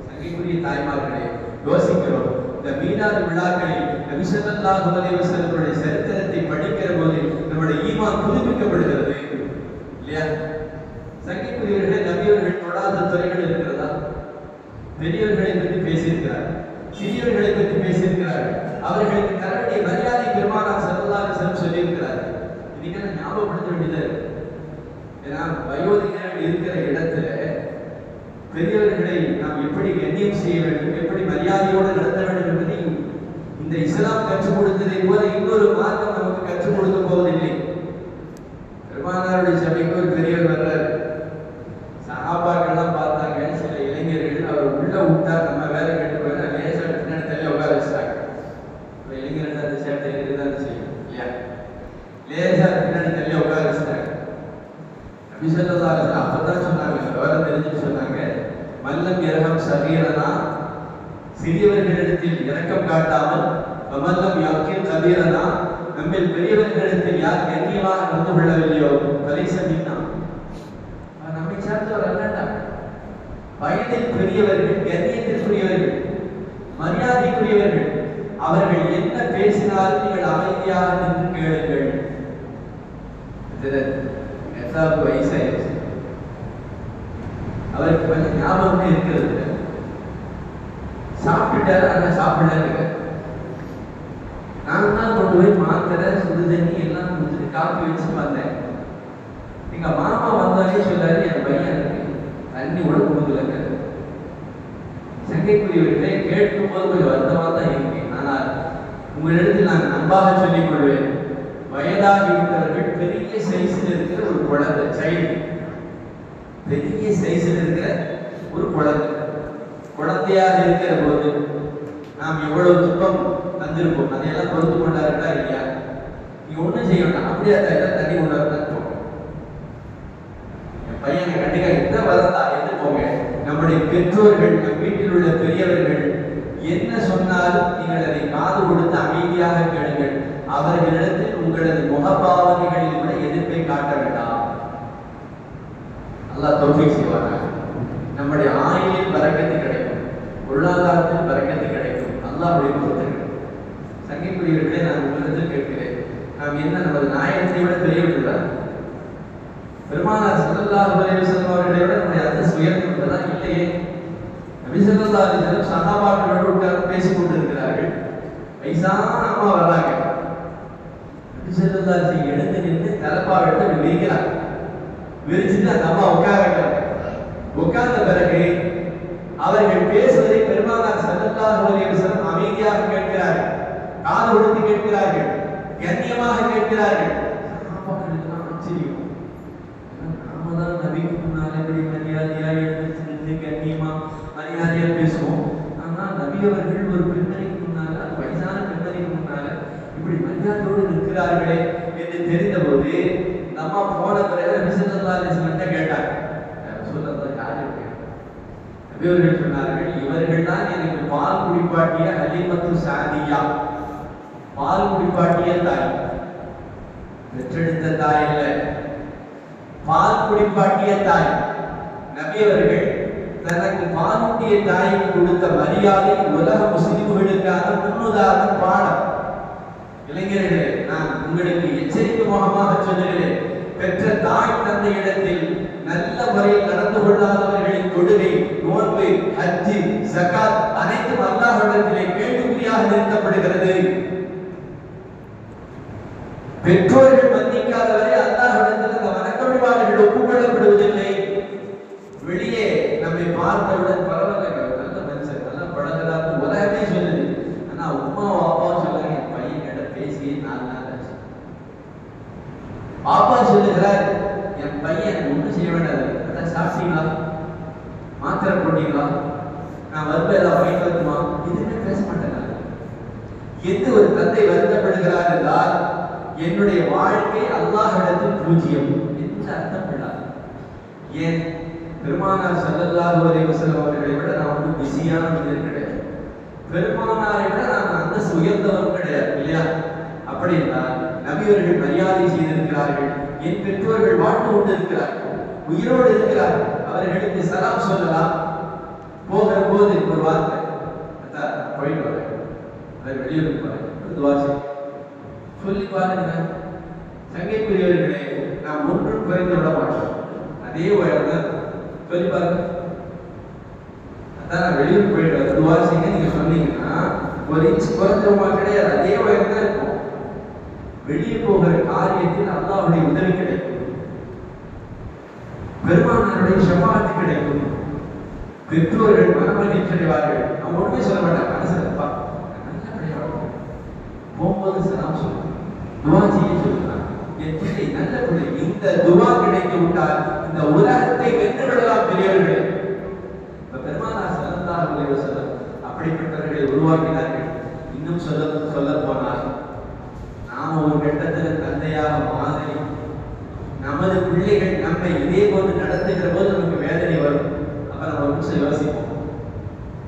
சங்கைக்குரிய தாய்மார்களே, யோசிக்கிறோம். இந்த மீலாது விழாக்களில் நபி ஸல்லல்லாஹு அலைஹி வஸல்லம் சரித்திரத்தை படிக்கிற போது நம்முடைய ஈமான் புதுப்பிக்கப்படுகிறது இல்லையா? சங்கைக்குரியவர்களே, நபி அவர்கள் தொடாத துறைகள் இருக்கிறதா? பெரியவர்களை பற்றி பேசியிருக்கிறார், சிறியவர்களை பற்றி பேசியிருக்கிறார், அவர்களுக்கு தர வேண்டிய மரியாதை பெருமானார் ஸல்லல்லாஹு அலைஹி வஸல்லம் சொல்லியிருக்கிறார். இதுக்கெல்லாம் ஞாபகப்படுத்த வேண்டியது. ஏன்னா வயோதிகர்கள் இருக்கிற இடத்துல பெரியவர்களை நாம் எப்படி கண்ணியம் செய்ய வேண்டும், எப்படி மரியாதையோடு நடத்த வேண்டும் என்பதை இந்த இஸ்லாம் கற்றுக் கொடுத்ததை போல இன்னொரு மார்க்கம் நமக்கு கற்றுக் கொடுக்க போவதில்லை. பெருமானாருடைய சபைக்கு ஒரு பெரியவர் வர்றாரு. சஹாபாக்கள்லாம் பார்த்தாங்க. சில இளைஞர்கள் அவர் உள்ள விட்டா நம்ம வேலை கெட்டு போயிடா லேசா பின்னாடி தள்ளி உட்கார வச்சுட்டாங்க. இளைஞர்கள் அந்த சேட்டை இருக்குதான் செய்யும் இல்லையா? லேசா பின்னாடி தள்ளி உட்கார வச்சுட்டாங்க. நபி ஸல்லல்லாஹு அலைஹி வஸல்லம் அப்பதான் சொன்னாங்க, விவரம் தெரிஞ்சுட்டு சொன்னாங்க, மல்லம் இரகம் சகீரனா, சிறியவர்களிடத்தில் இரக்கம் காட்டாமல், மல்லம் யக்கில் கபீரனா, நம்மில் பெரியவர்களிடத்தில் யார் கண்ணியமாக நடந்து கொள்ளவில்லையோ பலைஸ மின்னா, நம்மை சார்ந்தவர் அல்லடா. வயதில் பெரியவர்கள், கண்ணியத்திற்குரியவர்கள், மரியாதைக்குரியவர்கள், அவர்கள் என்ன பேசினாலும் நீங்கள் அமைதியாக நின்று கேளுங்கள். வயசாயிருச்சு, அவருக்கு கொஞ்சம் ஞாபகமே இருக்கிறது. சாப்பிட்டாரு, ஆனா சாப்பிடல. நான் தான் கொண்டு போய் மாத்திரை சுடு தண்ணி எல்லாம் கொடுத்துட்டு காப்பி வச்சு வந்தேன். எங்க மாமா வந்தாலே சொல்லாரு, என் பையனுக்கு தண்ணி கூட கொடுக்கலங்க. சங்கைக்குரியவர்களே, கேட்கும் போது கொஞ்சம் வருத்தமா தான் இருக்கு. ஆனால் உங்களிடத்தில் நான் அன்பாக சொல்லிக் கொள்வேன், வயதாகிவிட்டவர்கள் பெரிய சைஸில் இருக்கிற ஒரு குழந்தை, சைல்டு, பெரிய சைஸில் இருக்கிற ஒரு குழந்தையாக இருக்கிற போது நாம் எவ்வளவு துன்பம் தந்திருப்போம். அதையெல்லாம் பொறுத்து கொண்டாருக்கா இல்லையா? நீங்க ஒண்ணும் செய்ய வேண்டாம், அப்படியே தண்ணி கொண்டாருதான் போங்க. என் பையனை கண்டிப்பா எந்த வரதா எது போங்க. நம்முடைய பெற்றோர்கள், நம் வீட்டில் உள்ள பெரியவர்கள் என்ன சொன்னாலும் நீங்கள் அதை காது கொடுத்து அமைதியாக கேளுங்கள். அவர்களிடத்தில் உங்களது முகபாவனைகளில் கூட எதிர்ப்பை காட்ட வேண்டாம். அல்லாஹ் தௌஃபீக் செய்வாங்க. நம்முடைய ஆயுளில் பரக்கத்து கிடைக்கும், பொருளாதாரத்தில் பரக்கத்து கிடைக்கும். அல்லாஹ்வுடைய பொறுத்தது. சங்கைக்குரியவர்களே, நான் உங்களிடத்தில் கேட்கிறேன், நாம் என்ன நமது நாயகத்தை விட பெரியவர்களா? பெருமானார் ஸல்லல்லாஹு அலைஹி வஸல்லம் அவர்களை விட நம்முடைய அந்தஸ்து உயர்ந்ததா? இல்லையே. நபி ஸல்லல்லாஹு அலைஹி வஸல்லம் சஹாபாக்களோடு உட்கார்ந்து பேசிக் கொண்டிருக்கிறார்கள். வயசான அம்மா வர்றாங்க. நபி ஸல்லல்லாஹு அலைஹி வஸல்லம் எழுந்து நின்று தலப்பாவை எடுத்து விரிக்கிறார். விரிச்சுட்டு அந்த அம்மா உட்கார்றாங்க. உட்கார்ந்த பிறகு அவர்கள் பேசுவதை பெருமானார் ஸல்லல்லாஹு அலைஹி வஸல்லம் அமைதியாக கேட்கிறார்கள், காது கொடுத்து கேட்கிறார்கள், கண்ணியமாக கேட்கிறார்கள். சஹாபாக்களுக்கு ஆச்சரியம். நாம தான் நபிக்கு முன்னால இப்படி மரியாதையா எழுந்திருந்து கண்ணியமா மரியாதையா பேசுவோம். ஆனா நபி அவர்கள் ஒரு பெண்மணிக்கு முன்னால, வயசான பெண்மணிக்கு முன்னால இப்படி மரியாதையோடு இருக்கிறார்களே என்று தெரிந்த போது நம்ம போன பிறகு நபி ஸல்லல்லாஹு அலைஹி வஸல்லம் கேட்டாங்க, ரசூலுல்லாஹ் யாரு? நபி அவர்கள் சொன்னார்கள், இவர்கள் தான் எனக்கு பால் குடிப்பாட்டிய ஹலீமத்து சாதியா. பால் குடிப்பாட்டிய தாய், பெற்றெடுத்த தாய் அல்ல, பால் குடிப்பாட்டிய தாய். நபி அவர்கள் தனக்கு பாலூட்டிய தாய்க்கு கொடுத்த மரியாதை உலக முஸ்லிம்களுக்கான முன்னுதாரண பாடம். இளைஞர்களே, நான் உங்களுக்கு எச்சரிக்கை முகமாக சொல்லுகிறேன், பெற்ற தாய் தந்தை இடத்தில் நல்ல முறையில் நடந்து கொள்ளாதவர்களின் தொழுகை, நோன்பு, ஹஜ், ஜகாத் அனைத்தும் அல்லாஹ்விடத்திலே கேள்விக்குறியாக நிறுத்தப்படுகிறது. பெற்றோர்கள் மன்னிக்காதவரை அல்லாஹ்விடத்தில் அந்த வணக்க வழிபாடுகள் ஒப்புக்கொள்ளப்படுவதில்லை. வெளியே நம்மை பார்த்தவுடன் பரவாயில்ல, நல்ல மனுஷன், நல்ல பழகிறான்னு உலகமே சொல்லுது. ஆனா உமா அப்பா சொல்லுங்க, என் பையன் கிட்ட பேசி 4 நாள் ஆச்சு. அப்பா சொல்லுகிறார், என் பையன் ஒன்றும் செய்ய வேண்டாது, அதான் சாப்பிட்டீங்களா, மாத்திரை மாத்திரை போட்டீங்களா, நான் வருவ ஏதாவது வாங்கிட்டு வரணுமா, எதுவுமே பேச மாட்டேன். எந்த ஒரு தந்தை வருத்தப்படுகிறார் என்றால் என்னுடைய வாழ்க்கை அல்லாஹ்விடத்தில் பூஜ்ஜியம் என்று அர்த்தம் கொள்ளார். ஏன்? பெருமானார் ஸல்லல்லாஹு அலைஹி வஸல்லம் அவர்களை விட நான் வந்து பிஸியான மனிதர் கிடையாது. பெருமானாரை விட நான் அந்தஸ்து உயர்ந்தவரும் கிடையாது, இல்லையா? அப்படி என்றால் நபியவர்கள் மரியாதை செய்திருக்கிறார்கள். என் பெற்றோர்கள் வாழ்ந்து கொண்டு இருக்கிறார்கள், உயிரோடு இருக்கிறார்கள். அவர்களுக்கு சலாம் சொல்லலாம். போகிற போது ஒரு வார்த்தை, போயிட்டு வரேன், வெளியூருக்கு போறேன், துவா சொல்லி பாருங்க. சங்கைக்குரியவர்களே, நாம் ஒன்றும் குறைந்து விட மாட்டோம். அதே உயர்ந்த சொல்லி பாருங்க. அதான் நான் வெளியூருக்கு போயிட்டு வரேன், துவா செய்ய நீங்க சொன்னீங்கன்னா ஒரு இன்ச் குறைஞ்சவமா கிடையாது, அதே உயர்ந்த இருக்கும். வெளியே போகிற காரியத்தில் அல்லாஹ்வுடைய உதவி கிடைக்கும், பெருமானாருடைய ஷஃபாஅத் கிடைக்கும், பெற்றோர்கள் மனமகிழ்ச்சி அடைவார்கள். அவங்க ஒன்றுமே சொல்ல மாட்டாங்க, மனசுல போகும்போது சலாம் சொல்லுங்க, துவா செய்ய சொல்லுங்க. என் பிள்ளை நல்ல பிள்ளை, இந்த துவா கிடைத்து விட்டால் இந்த உலகத்தை வென்று விடலாம் பெரியவர்களே. பெருமானார் ஸல்லல்லாஹு அலைஹி வஸல்லம் அப்படிப்பட்டவர்களை உருவாக்கினார்கள். இன்னும் சொல்ல போனால் நாம ஒரு கட்டத்தில் தந்தையாக மாதிரி நமது பிள்ளைகள் நம்மை இதே போன்று நடத்துகிற போது நமக்கு வேதனை வரும். அப்புறம் ஒரு நிமிஷம் யோசிப்போம்,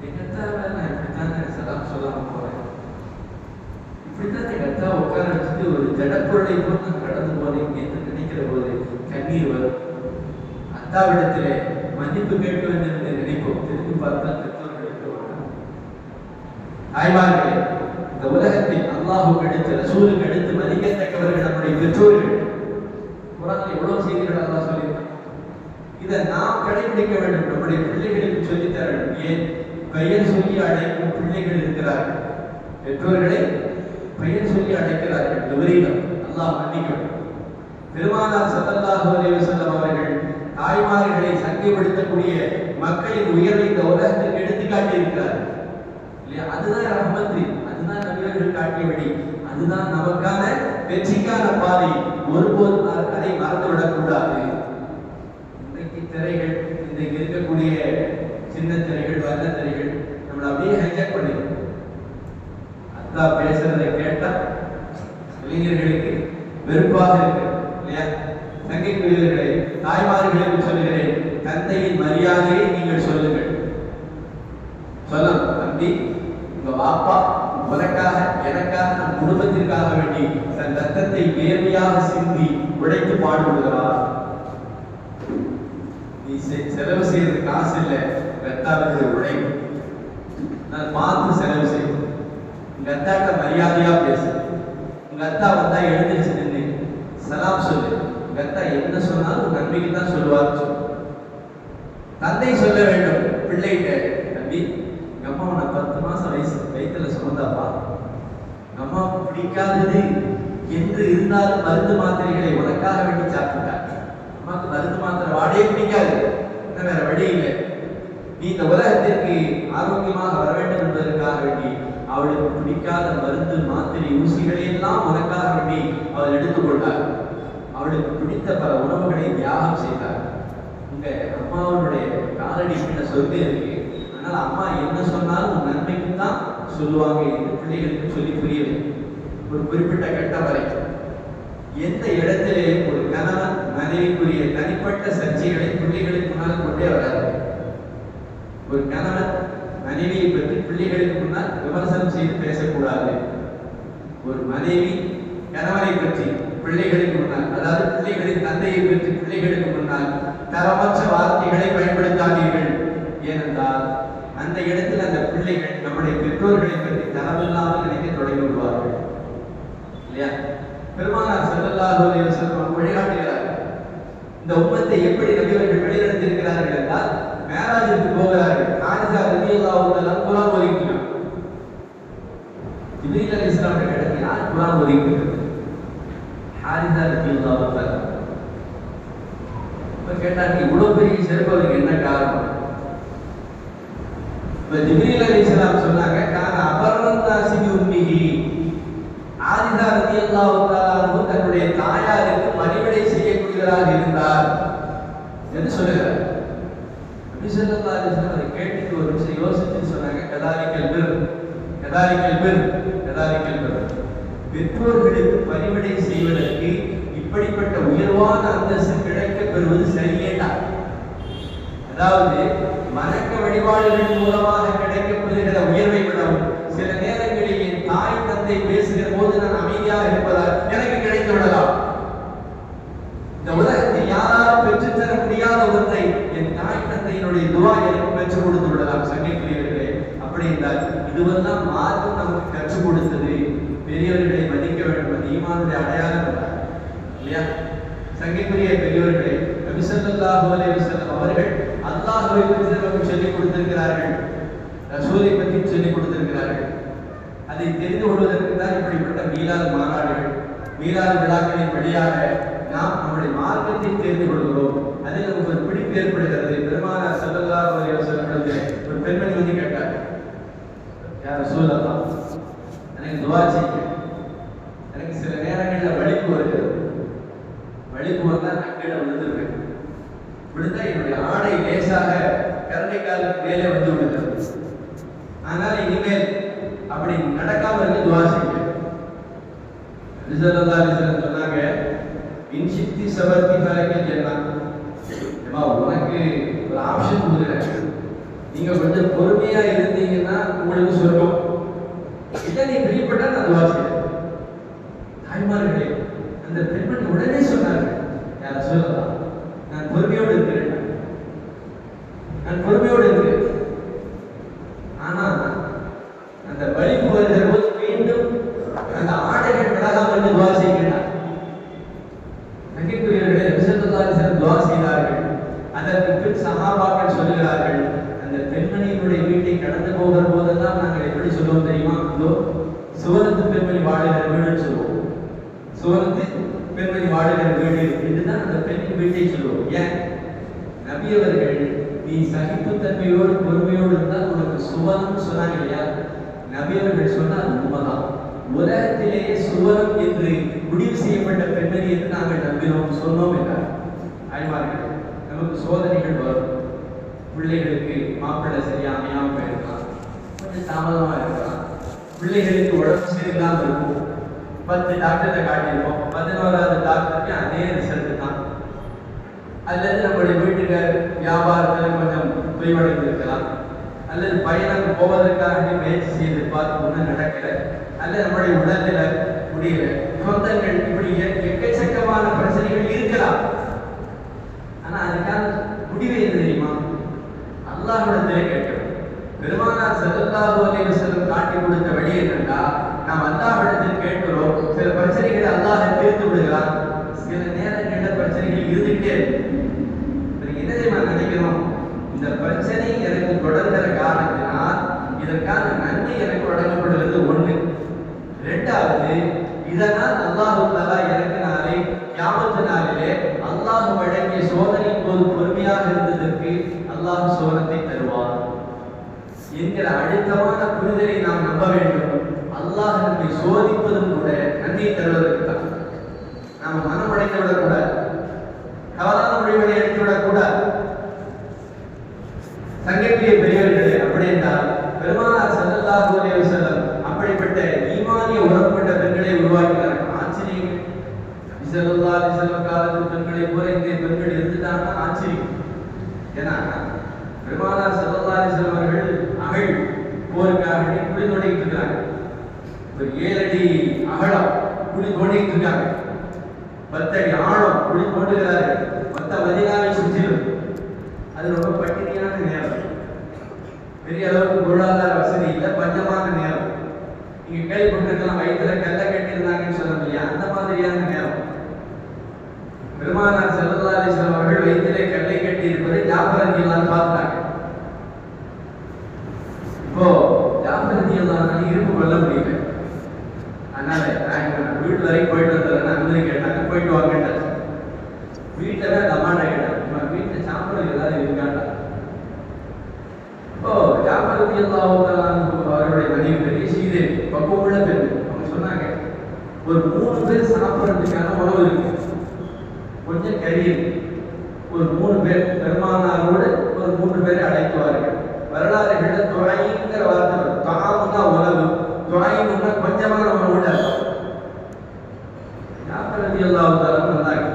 நான் இப்படித்தான் சலாம் சொல்லாம போறேன், இப்படித்தான் எங்க அத்தா உட்கார வச்சுட்டு ஒரு ஜடப்பொருளை போட்டு நான் கடந்து போனேன் என்று நினைக்கிற போது கண்ணீர் வரும். அத்தாவிடத்திலே மன்னிப்பு கேட்க வேண்டும் என்று நினைப்போம். திரும்பி பார்த்தால் பெற்றோர்களுக்கு வரும். தாய்மார்களே, இந்த உலகத்தில் அல்லாஹுக்கு அடுத்து ரசூலுக்கு அடுத்து மதிக்கத்தக்கவர்கள் நம்முடைய பெற்றோர்கள். குர்ஆனில் எவ்வளவு செய்திகள் அல்லாஹ் சொல்லியிருக்கான். இதை நாம் கடைபிடிக்க வேண்டும், நம்முடைய பிள்ளைகளுக்கு சொல்லித் தர வேண்டும். ஏன்? பெயர் சொல்லி அழைக்கும் பிள்ளைகள் இருக்கிறார்கள், பெற்றோர்களை பெயர் சொல்லி அழைக்கிறார்கள். விபரீதம், அல்லாஹ் மன்னிக்கட்டும். பெருமானார் ஸல்லல்லாஹு அலைஹி வஸல்லம் அவர்கள் தாய்மார்களை சங்கைப்படுத்தக்கூடிய மக்களின் உயர்வை இந்த உலகத்திற்கு எடுத்துக்காட்டி இருக்கிறார்கள், இல்லையா? அதுதான் ரஹ்மத், அதுதான் நபியர்கள் காட்டிய வழி, அதுதான் நமக்கான வெற்றிக்கான பாதை. ஒருபோதும் அதை மறந்துவிடக் கூடாது. இன்றைக்கு திரைகள், இன்றைக்கு இருக்கக்கூடிய சின்ன திரைகள், வர்ண திரைகள் நம்மளை அப்படியே ஹைஜாக் பண்ணிடும். அத்தா பேசுறதை கேட்டா இளைஞர்களுக்கு வெறுப்பாக இருக்கு, இல்லையா? சங்கைக்குரியவர்களை, தாய்மார்களுக்கு சொல்லுகிறேன், தந்தையின் மரியாதையை நீங்கள் சொல்லுங்கள். சொல்லணும், தம்பி உங்க பாப்பா உனக்காக எனக்காக நம் குடும்பத்திற்காக வேண்டி தன் ரத்தத்தை வேர்வையாக சிந்தி உழைத்து பாடுபடுகிறார். நீ செலவு செய்யறது காசு இல்லை, ரத்தாவுக்கு உழைப்பு. நான் பார்த்து செலவு செய்யும். உங்க அத்தாட்ட மரியாதையா பேசு. உங்க அத்தா வந்தா எழுந்திருச்சு நின்று சலாம் சொல்லு. உங்க அத்தா என்ன சொன்னாலும் நன்மைக்கு தான் சொல்லுவார். தந்தை சொல்ல வேண்டும் பிள்ளைகிட்ட, தம்பி எங்க அம்மா உன்னை 10 மாசம் வயிற்றுல சுமந்தாப்பா, அம்மாவுக்கு பிடிக்காதது என்று இருந்தாலும் மருந்து மாத்திரைகளை உனக்காக வேண்டி சாப்பிட்டாங்க. அம்மாவுக்கு மருந்து மாத்திரை வாடையே பிடிக்காது, என்ன வேற வழி இல்லை. நீ இந்த உலகத்திற்கு ஆரோக்கியமாக வர வேண்டும் என்பதற்காக வேண்டி அவளுக்கு பிடிக்காத மருந்து மாத்திரை ஊசிகளை எல்லாம் உனக்காக வேண்டி அவள் எடுத்துக்கொண்டாள். அவளுக்கு பிடித்த பல உணவுகளை தியாகம் செய்தார். உங்க அம்மாவுடைய காலடி கிட்ட சொல்லி இருக்கு, ஆனால் அம்மா என்ன சொன்னாலும் உன் நன்மைக்கு தான் சொல்லுவாங்க என்று பிள்ளைகளுக்கு சொல்லி புரியவில்லை. ஒரு குறிப்பிட்ட கட்ட வரை எந்த இடத்திலே ஒரு கணவன் மனைவிக்குரிய தனிப்பட்ட சர்ச்சைகளை பிள்ளைகளுக்கு முன்னால் கொண்டே வராது. ஒரு கணவன் மனைவியை பற்றி பிள்ளைகளுக்கு முன்னால் விமர்சனம் செய்து பேசக்கூடாது. ஒரு மனைவி கணவனை பற்றி பிள்ளைகளுக்கு முன்னால், அதாவது பிள்ளைகளின் தந்தையை பற்றி பிள்ளைகளுக்கு முன்னால் தரமற்ற வார்த்தைகளை பயன்படுத்தாதீர்கள். ஏனென்றால் அந்த இடத்தில் அந்த பிள்ளைகள் நம்முடைய பெற்றோர்களை பற்றி தரமில்லாமல் நினைக்க தொடங்கி விடுவார்கள், இல்லையா? பெருமானார் ஸல்லல்லாஹு அலைஹி வஸல்லம் வழிகாட்டுகிறார்கள். இந்த உம்மத்தை எப்படி நபியவர்கள் வழிநடத்தியிருக்கிறார்கள் என்றால், மேராஜிற்கு போகிறார்கள். ஹாரிஸா ரலியல்லாஹு தஆலா குர்ஆன் ஓதிக்கிறார். ஜிப்ரீல் அலைஹிஸ்ஸலாம் கிட்ட யார் குர்ஆன் ஓதிக்கிறது? ஹாரிஸா ரலியல்லாஹு தஆலா. இப்ப கேட்டாங்க, இவ்வளவு பெரிய சிறப்பு அவருக்கு என்ன காரணம்? ஜிப்ரீல் அலைஹிஸ்ஸலாம் சொன்னாங்க, கான அபர்ரன்னாஸி பி உம்மிஹி. ஆதிதா ரலியல்லாஹு தஆலா தன்னுடைய தாயாருக்கு பணிவிடை செய்யக்கூடியவராக இருந்தார் என்று சொல்லுகிறார். நபி ஸல்லல்லாஹு அலைஹி வஸல்லம் அதை கேட்டுட்டு ஒரு நிமிஷம் யோசிச்சு சொன்னாங்க, கதாலிக்கல் பிர். பெற்றோர்களுக்கு பணிவிடை செய்வதற்கு இப்படிப்பட்ட உயர்வான அந்தஸ்து கிடைக்கப் பெறுவது சரியேடா. அதாவது வணக்க வழிபாடுகள் மூலமாக கிடைக்கப்படுகிற உயர்வை விடவும் சில நேரங்களில் என் தாய் தந்தை பேசுகிற போது நான் அமைதியாக இருப்பதால் எனக்கு கிடைத்து விடலாம். இந்த உலகத்தில் யாராலும் பெற்றுத்தர முடியாத ஒன்றை என் தாய் தந்தையினுடைய துவா எனக்கு பெற்றுக் கொடுத்து விடலாம். சங்கைக்குரியவர்களே, அப்படி என்றால் இதுவெல்லாம் மார்க்கம் நமக்கு கற்றுக் கொடுத்தது. பெரியவர்களை மதிக்க வேண்டும், அது ஈமானுடைய அடையாளம் இல்லையா? சங்கைக்குரிய பெரியவர்களே, நபி ஸல்லல்லாஹு அலைஹி வஸல்லம் அவர்கள் அல்லாஹ்வை பற்றி நமக்கு சொல்லிக் கொடுத்திருக்கிறார்கள், ரசூலை பற்றி சொல்லிக் கொடுத்திருக்கிறார்கள். அதை தெரிந்து கொள்வதற்கு தான் இப்படிப்பட்ட மீலாது மாநாடுகள், மீலாது விழாக்களின் வழியாக நாம் நம்முடைய மார்க்கத்தை தெரிந்து கொள்கிறோம். அதில் நமக்கு ஒரு பிடிப்பு ஏற்படுகிறது. பெருமானார் ஸல்லல்லாஹு அலைஹி வஸல்லம் ஒரு பெண்மணி வந்து கேட்டார், யா ரசூலல்லாஹ், எனக்கு துஆ செய்யுங்க. எனக்கு சில நேரங்களில் வலிப்பு வருகிறது. வலிப்பு வந்தால் நான் கீழே விழுந்துருவேன். விழுந்தா என்னுடைய ஆடை லேசாக கரண்டைக்காலுக்கு மேலே வந்து விழுகிறது. ஆனால் இனிமேல் அப்படி நடக்காம இருக்கு, துஆ செய்யுங்க. நபி ஸல்லல்லாஹு அலைஹி வஸல்லம் சொன்னாங்க, இன்ஷித்தி சபர்த்தி ஃபலக்கல் ஜன்னா. உனக்கு ஒரு ஆப்ஷன் கொடுக்குறேன், நீங்க கொஞ்சம் பொறுமையா இருந்தீங்கன்னா உங்களுக்கு சொர்க்கம், இல்லை நீ பிரியப்பட்டா நான் துஆ செய்யறேன். தாய்மார்களே, அந்த பெண்மணி உடனே சொன்னாங்க, யார சொல்லலாம், நான் பொறுமையோடு இருக்கிறேன், நான் பொறுமையோடு இருக்கிறேன். ஆனா அந்த வலிப்பு வருகிற போது மீண்டும் அந்த ஆடைகள் விலகாமல் இருந்து துஆ செய்கிறார். நபிக்குரியவர்களே, நபி ஸல்லல்லாஹு அலைஹி வஸல்லம் துஆ செய்தார்கள். அதற்கு பின் சஹாபாக்கள் சொல்கிறார்கள், அந்த பெண்மணியினுடைய வீட்டை கடந்து போகிற போதெல்லாம் நாங்கள் எப்படி சொல்லுவோம் தெரியுமா? இதோ சுவனத்து பெண்மணி வாழுகிற வீடுன்னு சொல்லுவோம். சுவனத்து பெண்மணி வாழுகிற வீடு என்றுதான் அந்த பெண்ணின் வீட்டை சொல்லுவோம். ஏன்? நபி அவர்கள் நீ சகிப்புத்தன்மையோடு பொறுமையோடு இருந்தால் உனக்கு சுவனம் சொன்னாங்க இல்லையா? நபி அவர்கள் சொன்னால் உண்மைதான். உலகத்திலேயே சுவனம் என்று முடிவு செய்யப்பட்ட பெண்மணி என்று நாங்கள் நம்பினோம், சொன்னோம் என்றார். ஆய்வார்கள், நமக்கு சோதனைகள் வரும். பிள்ளைகளுக்கு மாப்பிள்ளை சரியா அமையாம போயிருக்கலாம், கொஞ்சம் தாமதமா இருக்கலாம். பிள்ளைகளுக்கு உடம்பு சரியில்லாமல் இருக்கும். 10 டாக்டரை காட்டியிருப்போம், 11வது டாக்டருக்கு அதே ரிசல்ட் தான். அல்லது நம்முடைய வீட்டுக்கு வியாபாரத்தில் கொஞ்சம் தொய்வடைந்து இருக்கலாம், அல்லது பயணம் போவதற்காக முயற்சி செய்து பார்த்து ஒன்றும் நடக்கல, அல்லது நம்முடைய உடல்நில முடியல, சொந்தங்கள், இப்படி எக்கச்சக்கமான பிரச்சனைகள் இருக்கலாம். ஆனா அதுக்கான முடிவு என்ன தெரியுமா? அல்லாஹ்விடத்திலே கேட்கிறோம். பெருமானார் ஸல்லல்லாஹு அலைஹி வஸல்லம் காட்டி கொடுத்த வழி என்னன்னா, நாம் அல்லாஹ்விடத்தில் கேட்கிறோம். சில பிரச்சனைகளை அல்லாஹ் தீர்த்து விடுகிறான், சில நேரங்களில் பிரச்சனைகள் இருந்துகிட்டே இருக்கு. என்ன தெரியுமா நினைக்கிறோம்? இந்த பிரச்சனை எனக்கு தொடர்கிற காரணத்தினால் இதற்கான நன்மை எனக்கு வழங்கப்படுகிறது ஒண்ணு. இரண்டாவது, இதனால் அல்லாஹ் தஆலா எனக்கு நாளை கியாமத் நாளிலே அல்லாஹ் வழங்கிய சோதனையின் போது பொறுமையாக இருந்ததற்கு அல்லாஹ் சோதனை தருவார் என்கிற அழுத்தமான புரிதலை நாம் நம்ப வேண்டும். அல்லாஹ் நம்மை சோதிப்பதும் கூட நன்மை தருவதற்கு தான். நாம் மனமடைந்து விடக்கூடாது, தவறான முடிவுகளை எடுத்துவிடக்கூடாது. சங்கைக்குரிய பெரியவர்களே, அப்படி என்றால் பெருமானார் ஸல்லல்லாஹு அலைஹி வஸல்லம் அப்படிப்பட்ட ஈமானிய உறவுப்பட்ட பெண்களை உருவாக்கினார்கள். ஆச்சரியம். நபி ஸல்லல்லாஹு அலைஹி வஸல்லம் காலத்து பெண்களை போல இந்த பெண்கள் இருந்துட்டாங்கன்னா ஆச்சரியம். ஏன்னா பெருமானார் ஸல்லல்லாஹு அலைஹி வஸல்லம் அவர்கள் அகழ் போருக்காக குழி தோண்டிட்டு இருக்காங்க. ஒரு 7 அடி அகலம் குழி தோண்டிட்டு இருக்காங்க, 10 அடி ஆழம் குழி தோண்டுகிறார்கள். மொத்த மதீனாவை சுற்றிலும் அது ரொம்ப பட்டினியான நேரம், பெரிய அளவுக்கு பொருளாதார வசதி இல்லை, பஞ்சமான நேரம். நீங்க கேள்விப்பட்டிருக்கலாம், வயிற்றுல கல்லை கட்டியிருந்தாங்கன்னு சொன்னோம் இல்லையா? அந்த மாதிரியான நேரம். பெருமானார் ஸல்லல்லாஹு அலைஹி வஸல்லம் அவர்கள் வயிற்றிலே கல்லை கட்டி இருப்பதை ஜாஃபர் ரலியல்லாஹு பார்த்தாங்க. இப்போ ஜாஃபர் ரலியல்லாஹு இருப்பு கொள்ள முடியல. அதனால நான் வீட்டு வரைக்கும் போயிட்டு வந்தேன், அனுமதி கேட்டாங்க, போயிட்டு வாங்கிட்டாங்க. வீட்டில் அந்த அம்மாட்ட கேட்டாங்க, வீட்டில் சாப்பிட ஏதாவது இருக்காண்டா? இப்போ ஜாஃபர் ரலியல்லாஹு அவருடைய மனைவி பெரிய சீதேவி, பக்குவமுள்ள பெண். அவங்க சொன்னாங்க, ஒரு 3 பேர் சாப்பிட்றதுக்கான உணவு இருக்கு, கொஞ்சம் கறி இருக்கு. ஒரு 3 பேர் பெருமானாரோடு ஒரு 3 பேரை அழைக்குவார்கள். வரலாறுகளில் துணைங்கிற வார்த்தை வரும். தாமுன்னா உணவு, துணைன்னா கொஞ்சமான உணவுன்னு அர்த்தம். ஜாஃபர் ரலியல்லாஹு தஆலா வந்தாங்க.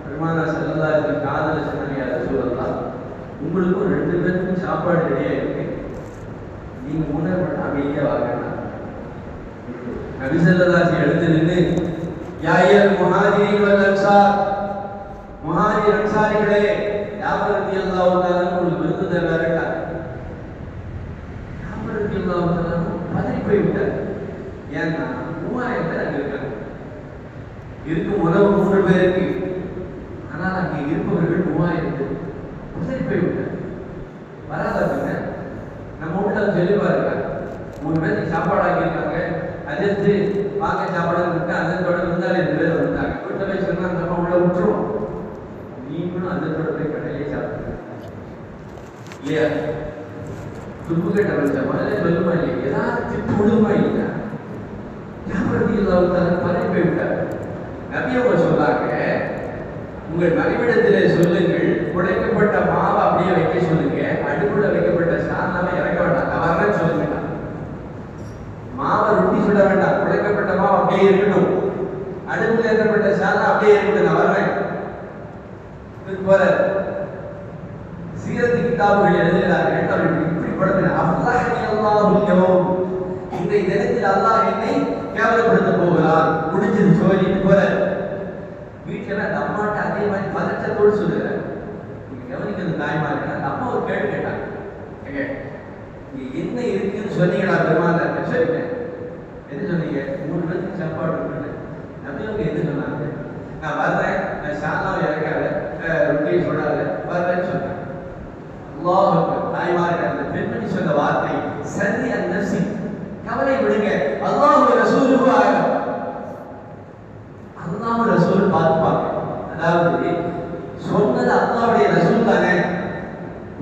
பெருமானார் ஸல்லல்லாஹு அலைஹி வஸல்லம் காதுல சொன்னாங்க, யா ரசூலல்லாஹ், உங்களுக்கு ஒரு 2 பேருக்கும் சாப்பாடு ரெடியா இருக்கு, நீங்க 3 பேர் மட்டும் அமைதியா வாங்க. நபி ஸல்லல்லாஹு அலைஹி வஸல்லம் எழுந்து நின்று, யா அய்யுல் முஹாஜிரீன் வல் அன்சார், முஹாஜிர் அன்சாரிகளே, ஜாஃபர் ரலியல்லாஹு தஆலா உங்களுக்கு விருந்து தருவாருன்னா ஜாஃபர் ரலியல்லாஹு தஆலா பதறி போய் விட்டார். ஏன்னா 3000 பேர் அங்க இருக்காங்க. இருக்கும் உணவு 3 பேருக்கு, ஆனால் அங்கே இருப்பவர்கள் 3000 பேர். பதறி போய் விட்டார். வராதாங்க, நம்ம வீட்டில் தெளிவா இருக்காங்க. 3 பேருக்கு சாப்பாடு ஆக்கியிருக்காங்க. அதிர்த்து வாங்க சாப்பாடு இருக்கு, அதோட இருந்தாலும் 2 பேர் வந்தாங்க. வீட்டை போய் சொன்னா நம்ம உள்ள விட்டுருவோம். நீங்களும் அதோட போய் கடையிலே சாப்பிடுங்க இல்லையா? துப்பு கட்ட வச்சமா இல்லை சொல்லுமா இல்லையா? ஏதாவது திட்டு விடுமா இல்லையா? ஜாஃபர் ரலியல்லாஹு பதறி போய் விட்டார். நபி அவங்க சொல்றாங்க, உங்கள் மனைவிடத்திலே சொல்லுங்கள், குழைக்கப்பட்ட மாவை அப்படியே வைக்க சொல்லுங்க, அடுப்புல வைக்கப்பட்ட சாதனை இறக்க வேண்டாம், அவர்தான் சொல்லுங்க. மாவை ரொட்டி சுட வேண்டாம், குழைக்கப்பட்ட மாவு அப்படியே இருக்கணும், அடுப்புல ஏற்றப்பட்ட சாதனை அப்படியே இருக்கணும், நான் வர்றேன். சீரத்து கிதாபுகள் எழுதுகிறார்கள், அவர்கள் இப்படி படுத்தின அல்லாஹ் அல்லாஹுல் யௌம், இன்றைய தினத்தில் அல்லாஹ் என்னை கேவலப்படுத்த போகிறார், முடிஞ்சது சொல்லிட்டு போற. வீட்டுல அந்த அம்மாட்ட அதே மாதிரி பதற்றத்தோடு சொல்லுகிறார். நீங்க கவனிக்கிறது தாய்மா இருக்கு. அந்த அம்மா ஒரு கேள்வி கேட்டாங்க, என்ன இருக்குன்னு சொன்னீங்களா பெருமாள்? சரிங்க, என்ன சொன்னீங்க? 3 பேருக்கு சாப்பாடு இருக்குன்னு. நபி அவங்க என்ன சொன்னாங்க? நான் வர்றேன், நான் சாலாவை இறக்காத, ரொட்டியை சொல்லாத, வர்றேன்னு சொன்னேன். அல்லாஹ் அக்பர். தாய்மார்கள் அந்த பெண்மணி சொன்ன வார்த்தை சரி அந்த கவலை விடுங்க, அல்லாஹ் ரசூலுஹு ஆலம், அல்லாஹ் ரசூல் பார்ப்பாங்க. அதாவது சொன்னது அல்லாஹ்வுடைய ரசூல் தானே.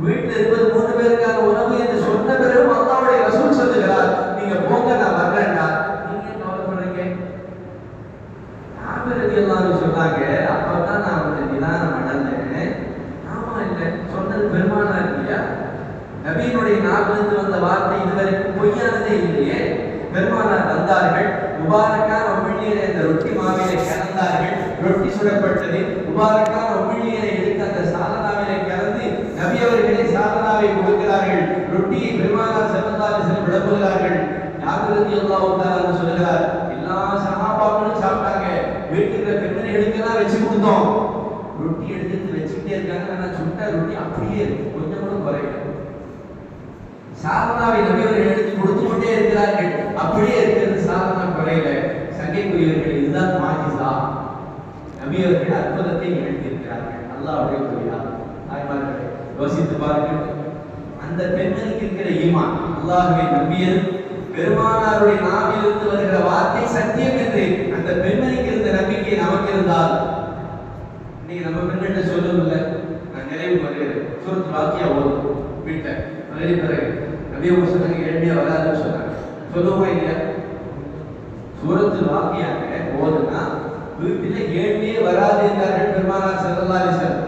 வீட்டில் இருப்பது 3 பேருக்கான உணவு என்று சொன்ன பிறகு அல்லாஹ்வுடைய ரசூல் சொல்லுகிறார், நீங்க போங்க நான் வர்றேன்டா. நீங்க கவலைப்படுறீங்க? ஜாஃபர் ரலியல்லாஹு சொன்னாங்க, அப்பதான் நான் கொஞ்சம் நிதானம் அடைந்தேன். ஆமா இல்லை, சொன்னது பெருமானார் இல்லையா? நபியினுடைய நாவிலிருந்து வந்த வார்த்தை இதுவரைக்கும் பொய்யானதே இல்லையே. பெருமானார் வந்தார்கள், முபாரக்கான உமிழ்நீரை அந்த ரொட்டி மாவிலே கலந்தார்கள், ரொட்டி சுடப்பட்டது. முபாரக்கான உமிழ்நீரை எடுத்து அந்த சாதனாவிலே கலந்து நபி அவர்களே சாதனாவை கொடுக்கிறார்கள். ரொட்டியை பெருமானார் ஸல்லல்லாஹு அலைஹி வஸல்லம் விளம்புகிறார்கள். ஜாஃபர் ரலியல்லாஹு தஆலா சொல்லுகிறார், எல்லா சஹாபாக்களும் சாப்பிட்டாங்க, வீட்டுக்கு பெண்மணிகளுக்கெல்லாம் வச்சு கொடுத்தோம். ரொட்டி எடுத்து வச்சுக்கிட்டே இருக்காங்க, ஆனால் சுட்ட ரொட்டி அப்படியே இருக்கு, கொஞ்சம் கூட குறையல. சாதனாவை நபி அவர்கள் எடுத்து கொடுத்து கொண்டே இருக்கிறார்கள், அப்படியே இருக்கிறது, சாதனா குறையல. சங்கைக்குரியவர்கள், இதுதான் மாஜிசா. நபி அவர்கள் அற்புதத்தை நிகழ்த்தியிருக்கிறார்கள். அல்லாஹ்வுடைய புரியார். தாய்மார்களே, யோசித்து பாருங்கள். அந்த பெண்மணிக்கு இருக்கிற ஈமான், அல்லாஹ்வை நம்பியது, பெருமானாருடைய நாவிலிருந்து வருகிற வார்த்தை சத்தியம் என்று அந்த பெண்மணிக்கு இருந்த நம்பிக்கை நமக்கு இருந்தால், இன்னைக்கு நம்ம பெண்கிட்ட சொல்லுவோம்ல, நான் நிறைவு வருகிறேன், சூரத்துல் வாக்கியா ஓதும் வீட்டை மகிழி பிறகு நபி அவங்க சொன்னாங்க, ஏழ்மையா வராதுன்னு சொன்னாங்க. சொல்லுவோமா இல்லையா? சூரத்துல் வாக்கியாக ஓதுனா வீட்டில் ஏழ்மையே வராது என்றார்கள் பெருமானார் ஸல்லல்லாஹு அலைஹி வஸல்லம்.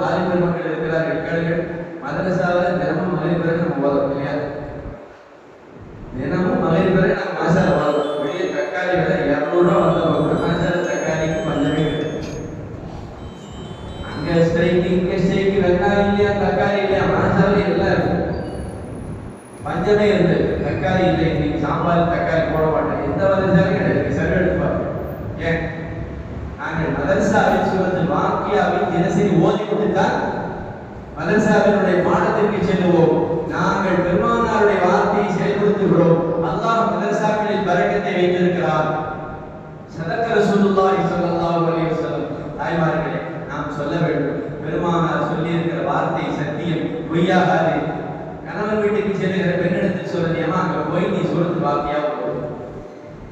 ஆலிம் பெருமக்கள் இருக்கிறார்கள், கேளுங்கள். மதரசாவில் தினமும் மகிழி பிறகு நம்ம ஓதும் இல்லையா? தினமும் மகிழி பிறகு நம்ம மசாலா ஓதும். வெளியே தக்காளி விலை 200 ரூபா வந்தவங்க மசாலா தக்காளிக்கு பஞ்சமே கிடையாது. அங்கே ஸ்ட்ரைக்கு, இங்கே ஸ்ட்ரைக்கு, வெங்காயம் இல்லையா, தக்காளி இல்லையா, மசாலா எல்லாம் இருக்கும், பஞ்சமே இருந்தது. தக்காளி இல்லை, இன்னைக்கு சாம்பார் தக்காளி போட மாட்டேன், எந்த வரிசாலும் கிடையாது, சரி எடுப்பாங்க. ஏன்? நாங்கள் மதரசாவில் சூரத்துல் வாக்கியாவில் தினசரி ஓதி கொடுத்தால் மதரசாவினுடைய பாடத்திற்கு செல்லுவோம். நாங்கள் பெருமானாருடைய வார்த்தையை செயல்படுத்துகிறோம். அல்லாஹ் மதரசாக்களில் பரக்கத்தை வைத்திருக்கிறார். ஸதக ரசூலுல்லாஹி ஸல்லல்லாஹு அலைஹி வஸல்லம். தாய்மார்களே, நாம் சொல்ல வேண்டும், பெருமானார் சொல்லியிருக்கிற வார்த்தை சத்தியம், பொய்யாகாது. கணவன் வீட்டுக்கு செல்லுகிற பெண்ணிடத்தில் சொல்றது, ஏமா அங்க போய் நீ சூரத்துல் வாக்கியா ஓது,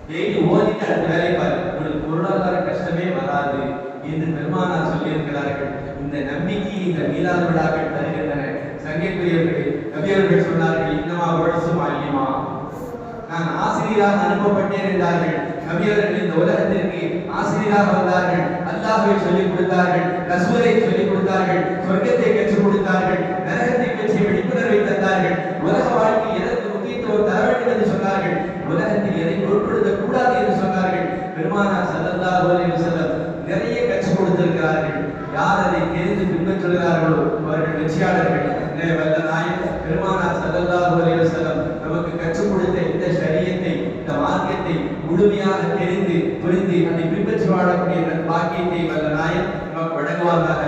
டெய்லி ஓதிட்டு அடுத்த வேலை பாரு, உங்களுக்கு பொருளாதார கஷ்டமே வராது என்று பெருமானார் சொல்லியிருக்கிறார்கள். இந்த நம்பிக்கை இந்த மீலாது விழாக்கள் தருகின்றன. சங்கைக்குரியவர்கள், நபி அவர்கள் சொன்னார்கள், இன்னமா ஒழிசும் அல்லிமா, நான் ஆசிரியராக அனுப்பப்பட்டேன் என்றார்கள். நபி அவர்கள் இந்த உலகத்திற்கு ஆசிரியராக வந்தார்கள். அல்லாஹ்வை சொல்லிக் கொடுத்தார்கள், ரசூலை சொல்லிக் கொடுத்தார்கள், சொர்க்கத்தை கற்றுக் கொடுத்தார்கள், நரகத்தை சொல்கிறார்களோ அவர்கள் வெற்றியாளர்கள். வல்ல நாயகம் பெருமானார் ஸல்லல்லாஹு அலைஹி வஸல்லம் நமக்கு கற்றுக் கொடுத்த இந்த ஷரியத்தை, இந்த மார்க்கத்தை முழுமையாக தெரிந்து புரிந்து அதை பின்பற்றி வாழக்கூடிய பாக்கியத்தை வல்ல நாயகம் நமக்கு வழங்குவாராக.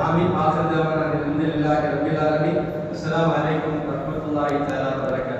ஆமீன். ஆகிரு தஅவானா அல்ஹம்துலில்லாஹி ரப்பில் ஆலமீன். அஸ்ஸலாமு அலைக்கும் வரஹ்மத்துல்லாஹி தஆலா வபரகாத்துஹு.